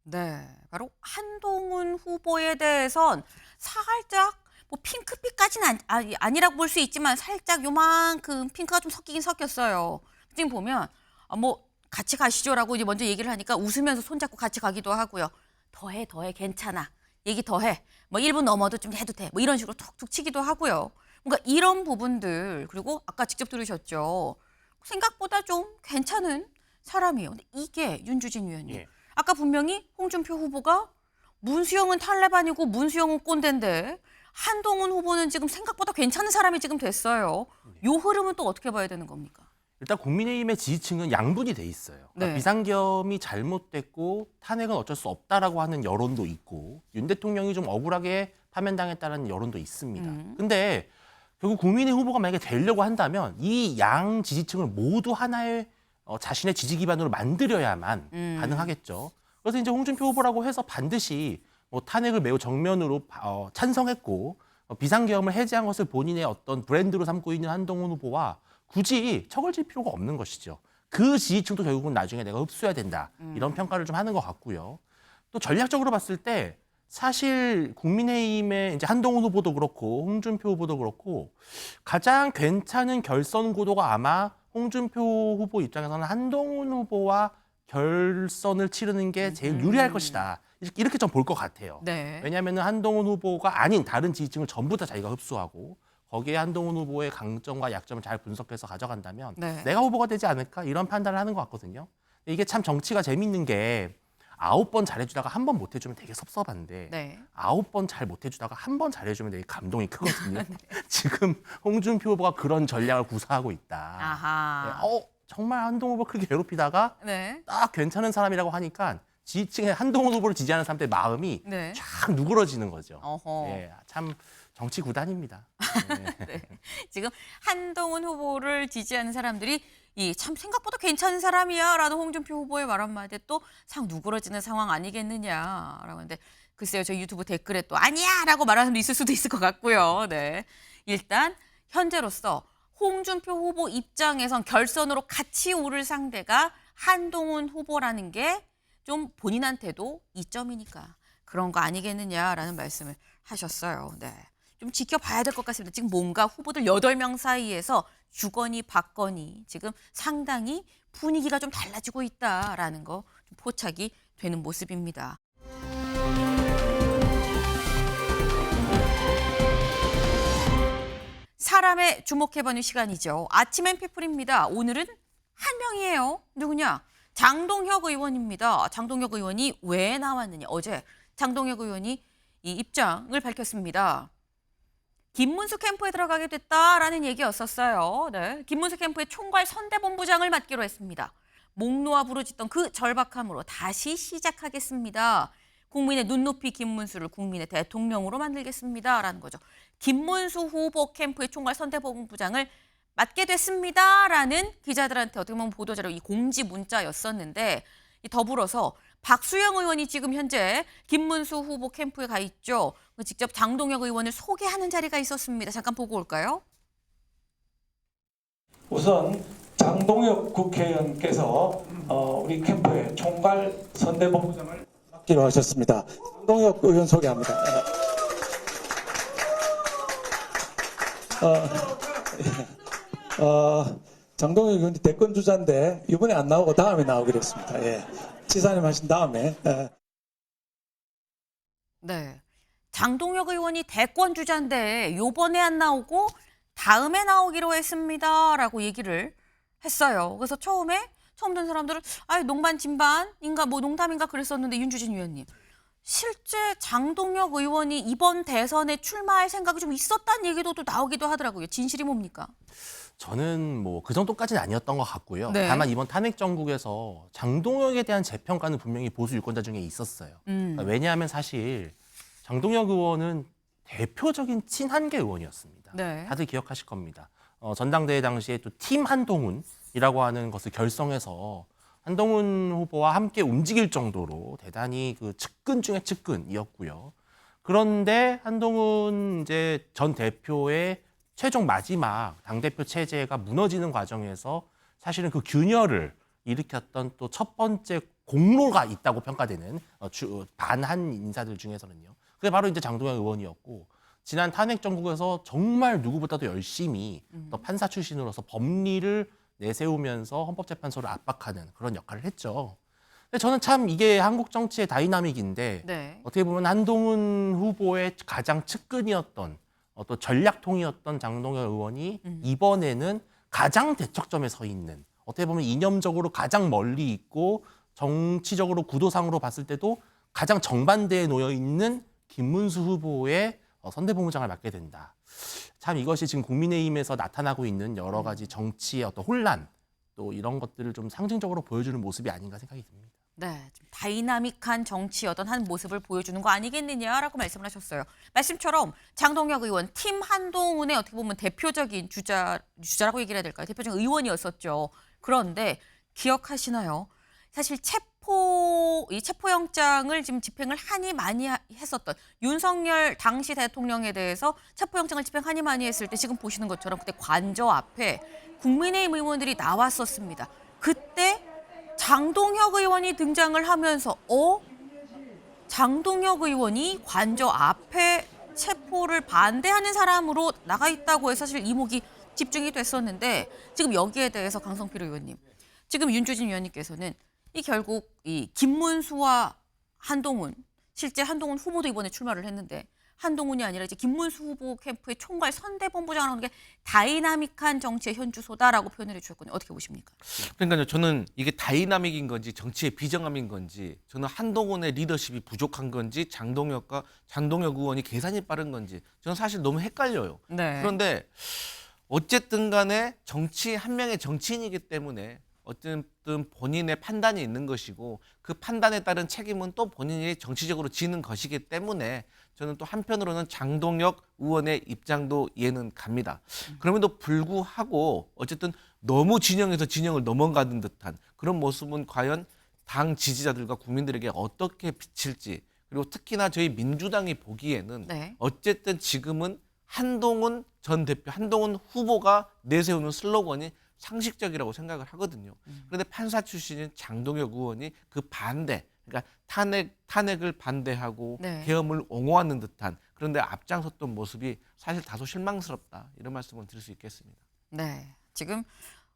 네, 바로 한동훈 후보에 대해선 살짝 뭐 핑크빛까지는 아니라고 볼 수 있지만 살짝 요만큼 핑크가 좀 섞이긴 섞였어요. 지금 보면 뭐 같이 가시죠라고 이제 먼저 얘기를 하니까 웃으면서 손잡고 같이 가기도 하고요. 더해 괜찮아. 얘기 더해. 뭐 1분 넘어도 좀 해도 돼. 뭐 이런 식으로 툭툭 치기도 하고요. 뭔가 이런 부분들 그리고 아까 직접 들으셨죠. 생각보다 좀 괜찮은 사람이에요. 근데 이게 윤주진 위원님. 아까 분명히 홍준표 후보가 문수영은 탈레반이고 문수영은 꼰대인데 한동훈 후보는 지금 생각보다 괜찮은 사람이 지금 됐어요. 요 흐름은 또 어떻게 봐야 되는 겁니까? 일단 국민의힘의 지지층은 양분이 돼 있어요. 그러니까 네. 비상계엄이 잘못됐고 탄핵은 어쩔 수 없다라고 하는 여론도 있고 윤 대통령이 좀 억울하게 파면당했다는 여론도 있습니다. 근데 결국 국민의 후보가 만약에 되려고 한다면 이 양 지지층을 모두 하나의 자신의 지지 기반으로 만들어야만 가능하겠죠. 그래서 이제 홍준표 후보라고 해서 반드시 뭐 탄핵을 매우 정면으로 찬성했고 비상계엄을 해제한 것을 본인의 어떤 브랜드로 삼고 있는 한동훈 후보와 굳이 척을 질 필요가 없는 것이죠. 그 지지층도 결국은 나중에 내가 흡수해야 된다. 이런 평가를 좀 하는 것 같고요. 또 전략적으로 봤을 때 사실 국민의힘의 이제 한동훈 후보도 그렇고 홍준표 후보도 그렇고 가장 괜찮은 결선 구도가 아마 홍준표 후보 입장에서는 한동훈 후보와 결선을 치르는 게 제일 유리할 것이다. 이렇게 좀 볼 것 같아요. 네. 왜냐하면 한동훈 후보가 아닌 다른 지지층을 전부 다 자기가 흡수하고 거기에 한동훈 후보의 강점과 약점을 잘 분석해서 가져간다면 네. 내가 후보가 되지 않을까 이런 판단을 하는 것 같거든요. 이게 참 정치가 재밌는 게 9번 잘해주다가 한 번 못해주면 되게 섭섭한데 네. 9번 잘 못해주다가 한 번 잘해주면 되게 감동이 크거든요. 지금 홍준표 후보가 그런 전략을 구사하고 있다. 아하. 정말 한동훈 후보 그렇게 괴롭히다가 네. 딱 괜찮은 사람이라고 하니까 지지층의 한동훈 후보를 지지하는 사람들의 마음이 네. 쫙 누그러지는 거죠. 어허. 예, 참 정치 구단입니다. 네. 지금 한동훈 후보를 지지하는 사람들이 참 생각보다 괜찮은 사람이야라는 홍준표 후보의 말 한마디에 또 상 누그러지는 상황 아니겠느냐라고 하는데 글쎄요, 저희 유튜브 댓글에 또 아니야라고 말하는 사람도 있을 수도 있을 것 같고요. 네. 일단 현재로서 홍준표 후보 입장에선 결선으로 같이 오를 상대가 한동훈 후보라는 게 좀 본인한테도 이점이니까 그런 거 아니겠느냐라는 말씀을 하셨어요. 네. 좀 지켜봐야 될 것 같습니다. 지금 뭔가 후보들 8명 사이에서 주거니 받거니 지금 상당히 분위기가 좀 달라지고 있다라는 거 좀 포착이 되는 모습입니다. 사람에 주목해보는 시간이죠. 아침엔 피플입니다. 오늘은 한 명이에요. 누구냐? 장동혁 의원입니다. 장동혁 의원이 왜 나왔느냐. 어제 장동혁 의원이 이 입장을 밝혔습니다. 김문수 캠프에 들어가게 됐다라는 얘기였었어요. 네. 김문수 캠프의 총괄 선대본부장을 맡기로 했습니다. 목 놓아 부르짖던 그 절박함으로 다시 시작하겠습니다. 국민의 눈높이 김문수를 국민의 대통령으로 만들겠습니다라는 거죠. 김문수 후보 캠프의 총괄 선대본부장을 맡게 됐습니다라는 기자들한테 어떻게 보면 보도자료 이 공지 문자였었는데 더불어서 박수영 의원이 지금 현재 김문수 후보 캠프에 가 있죠. 직접 장동혁 의원을 소개하는 자리가 있었습니다. 잠깐 보고 올까요? 우선 장동혁 국회의원께서 우리 캠프의 총괄 선대본부장을 맡기로 하셨습니다. 장동혁 의원 소개합니다. 장동혁 의원이 대권 주자인데 이번에 안 나오고 다음에 나오기로 했습니다. 예. 지사님 하신 다음에. 네. 장동혁 의원이 대권 주자인데 요번에 안 나오고 다음에 나오기로 했습니다라고 얘기를 했어요. 그래서 처음 듣는 사람들은 농반 진반인가 뭐 농담인가 그랬었는데 윤주진 위원님. 실제 장동혁 의원이 이번 대선에 출마할 생각이 좀 있었다는 얘기도 또 나오기도 하더라고요. 진실이 뭡니까? 저는 뭐 그 정도까지는 아니었던 것 같고요. 네. 다만 이번 탄핵 정국에서 장동혁에 대한 재평가는 분명히 보수 유권자 중에 있었어요. 그러니까 왜냐하면 사실 장동혁 의원은 대표적인 친한계 의원이었습니다. 네. 다들 기억하실 겁니다. 전당대회 당시에 또 팀 한동훈이라고 하는 것을 결성해서 한동훈 후보와 함께 움직일 정도로 대단히 그 측근 중에 측근이었고요. 그런데 한동훈 이제 전 대표의 최종 마지막 당대표 체제가 무너지는 과정에서 사실은 그 균열을 일으켰던 또 첫 번째 공로가 있다고 평가되는 반한 인사들 중에서는요. 그게 바로 이제 장동혁 의원이었고 지난 탄핵 정국에서 정말 누구보다도 열심히 또 판사 출신으로서 법리를 내세우면서 헌법재판소를 압박하는 그런 역할을 했죠. 근데 저는 참 이게 한국 정치의 다이나믹인데 네. 어떻게 보면 한동훈 후보의 가장 측근이었던 또 전략통이었던 장동혁 의원이 이번에는 가장 대척점에 서 있는 어떻게 보면 이념적으로 가장 멀리 있고 정치적으로 구도상으로 봤을 때도 가장 정반대에 놓여 있는 김문수 후보의 선대본부장을 맡게 된다. 참 이것이 지금 국민의힘에서 나타나고 있는 여러 가지 정치의 어떤 혼란 또 이런 것들을 좀 상징적으로 보여주는 모습이 아닌가 생각이 듭니다. 네, 좀 다이나믹한 정치 어떤 한 모습을 보여주는 거 아니겠느냐라고 말씀을 하셨어요. 말씀처럼 장동혁 의원, 팀 한동훈의 어떻게 보면 대표적인 주자라고 얘기를 해야 될까요? 대표적인 의원이었었죠. 그런데 기억하시나요? 사실 체포영장을 지금 집행을 한이 많이 했었던 윤석열 당시 대통령에 대해서 체포영장을 집행 한이 많이 했을 때 지금 보시는 것처럼 그때 관저 앞에 국민의힘 의원들이 나왔었습니다. 그때 장동혁 의원이 등장을 하면서 장동혁 의원이 관저 앞에 체포를 반대하는 사람으로 나가 있다고 해서 사실 이목이 집중이 됐었는데 지금 여기에 대해서 강성필 의원님, 지금 윤주진 위원님께서는 이 결국 이 김문수와 한동훈, 실제 한동훈 후보도 이번에 출마를 했는데 한동훈이 아니라 이제 김문수 후보 캠프의 총괄 선대본부장을 하는 게 다이나믹한 정치의 현주소다라고 표현을 해주셨거든요. 어떻게 보십니까? 그러니까요. 저는 이게 다이나믹인 건지 정치의 비정함인 건지 저는 한동훈의 리더십이 부족한 건지 장동혁 의원이 계산이 빠른 건지 저는 사실 너무 헷갈려요. 네. 그런데 어쨌든 간에 한 명의 정치인이기 때문에 어쨌든 본인의 판단이 있는 것이고 그 판단에 따른 책임은 또 본인이 정치적으로 지는 것이기 때문에 저는 또 한편으로는 장동혁 의원의 입장도 이해는 갑니다. 그럼에도 불구하고 어쨌든 너무 진영에서 진영을 넘어가는 듯한 그런 모습은 과연 당 지지자들과 국민들에게 어떻게 비칠지, 그리고 특히나 저희 민주당이 보기에는 네. 어쨌든 지금은 한동훈 전 대표, 한동훈 후보가 내세우는 슬로건이 상식적이라고 생각을 하거든요. 그런데 판사 출신인 장동혁 의원이 그 반대, 그러니까 탄핵을 반대하고 네. 계엄을 옹호하는 듯한 그런데 앞장섰던 모습이 사실 다소 실망스럽다. 이런 말씀을 드릴 수 있겠습니다. 네. 지금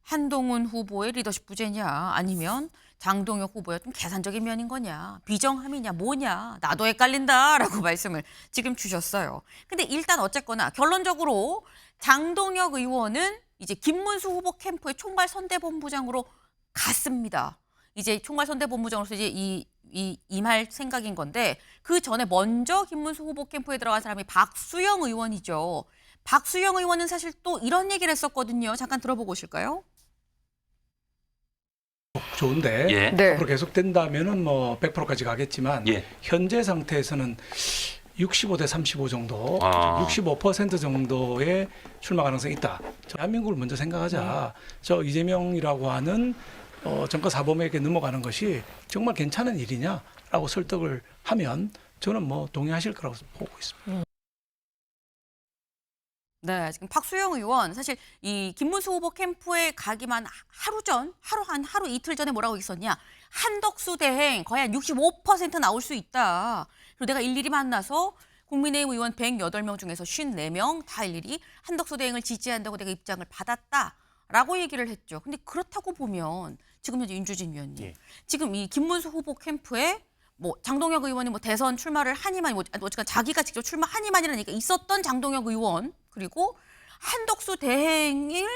한동훈 후보의 리더십 부재냐 아니면 장동혁 후보의 좀 계산적인 면인 거냐 비정함이냐 뭐냐 나도 헷갈린다라고 말씀을 지금 주셨어요. 근데 일단 어쨌거나 결론적으로 장동혁 의원은 이제 김문수 후보 캠프의 총괄 선대본부장으로 갔습니다. 이제 총괄 선대본부장으로서 이제 임할 생각인 건데 그 전에 먼저 김문수 후보 캠프에 들어간 사람이 박수영 의원이죠. 박수영 의원은 사실 또 이런 얘기를 했었거든요. 잠깐 들어보고 오실까요? 좋은데 예. 네. 앞으로 계속된다면은 뭐 100%까지 가겠지만 예. 현재 상태에서는 65대 35 정도, 아. 65% 정도의 출마 가능성이 있다. 대한민국을 먼저 생각하자. 저 이재명이라고 하는 정권 사범에게 넘어가는 것이 정말 괜찮은 일이냐라고 설득을 하면 저는 뭐 동의하실 거라고 보고 있습니다. 네, 지금 박수영 의원 사실 이 김문수 후보 캠프에 가기만 하루 이틀 전에 뭐라고 있었냐? 한덕수 대행 거의 한 65% 나올 수 있다. 그리고 내가 일일이 만나서 국민의힘 의원 108명 중에서 54명 다 일일이 한덕수 대행을 지지한다고 내가 입장을 받았다라고 얘기를 했죠. 근데 그렇다고 보면 지금 현재 윤주진 위원님, 예. 지금 이 김문수 후보 캠프에 뭐 장동혁 의원이 뭐 대선 출마를 하니만 어쨌든 자기가 직접 출마하니만이라는 얘기가 있었던 장동혁 의원 그리고 한덕수 대행을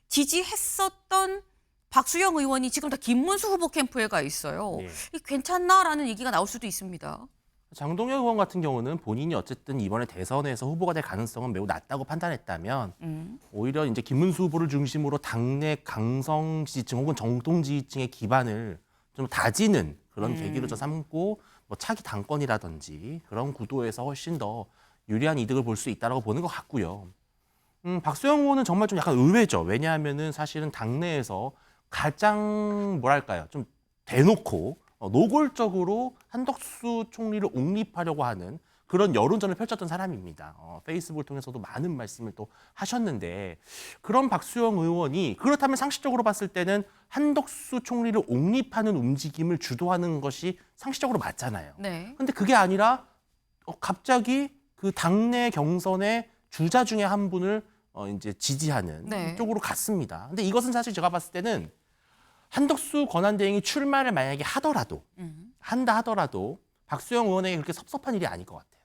지지했었던 박수영 의원이 지금 다 김문수 후보 캠프에 가 있어요. 예. 이게 괜찮나라는 얘기가 나올 수도 있습니다. 장동혁 의원 같은 경우는 본인이 어쨌든 이번에 대선에서 후보가 될 가능성은 매우 낮다고 판단했다면 오히려 이제 김문수 후보를 중심으로 당내 강성 지지층 혹은 정통 지지층의 기반을 좀 다지는 그런 계기로 저 삼고 뭐 차기 당권이라든지 그런 구도에서 훨씬 더 유리한 이득을 볼 수 있다라고 보는 것 같고요. 박수영 의원은 정말 좀 약간 의외죠. 왜냐하면은 사실은 당내에서 가장 뭐랄까요, 좀 대놓고 노골적으로 한덕수 총리를 옹립하려고 하는 그런 여론전을 펼쳤던 사람입니다. 페이스북을 통해서도 많은 말씀을 또 하셨는데 그런 박수영 의원이 그렇다면 상식적으로 봤을 때는 한덕수 총리를 옹립하는 움직임을 주도하는 것이 상식적으로 맞잖아요. 네. 근데 그게 아니라 갑자기 그 당내 경선의 주자 중에 한 분을 이제 지지하는 네. 쪽으로 갔습니다. 근데 이것은 사실 제가 봤을 때는 한덕수 권한대행이 출마를 만약에 한다 하더라도 박수영 의원에게 그렇게 섭섭한 일이 아닐 것 같아요.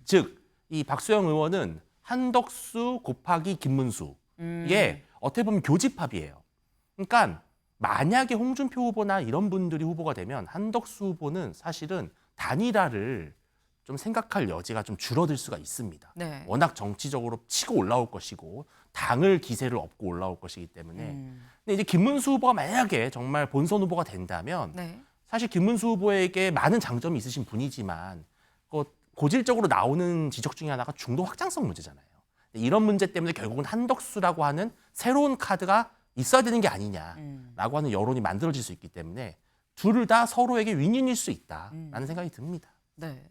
즉, 이 박수영 의원은 한덕수 곱하기 김문수의 어떻게 보면 교집합이에요. 그러니까 만약에 홍준표 후보나 이런 분들이 후보가 되면 한덕수 후보는 사실은 단일화를 좀 생각할 여지가 좀 줄어들 수가 있습니다. 네. 워낙 정치적으로 치고 올라올 것이고 당을 기세를 업고 올라올 것이기 때문에. 근데 이제 김문수 후보가 만약에 정말 본선 후보가 된다면 네. 사실 김문수 후보에게 많은 장점이 있으신 분이지만 고질적으로 나오는 지적 중에 하나가 중도 확장성 문제잖아요. 이런 문제 때문에 결국은 한덕수라고 하는 새로운 카드가 있어야 되는 게 아니냐라고 하는 여론이 만들어질 수 있기 때문에 둘 다 서로에게 윈윈일 수 있다라는 생각이 듭니다. 네.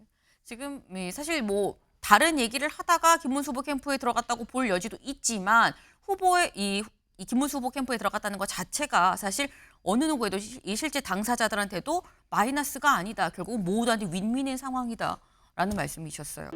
지금 사실 뭐 다른 얘기를 하다가 김문수 후보 캠프에 들어갔다고 볼 여지도 있지만 후보의 이 김문수 후보 캠프에 들어갔다는 것 자체가 사실 어느 누구에도 이 실제 당사자들한테도 마이너스가 아니다. 결국 모두한테 윈윈인 상황이다라는 말씀이셨어요.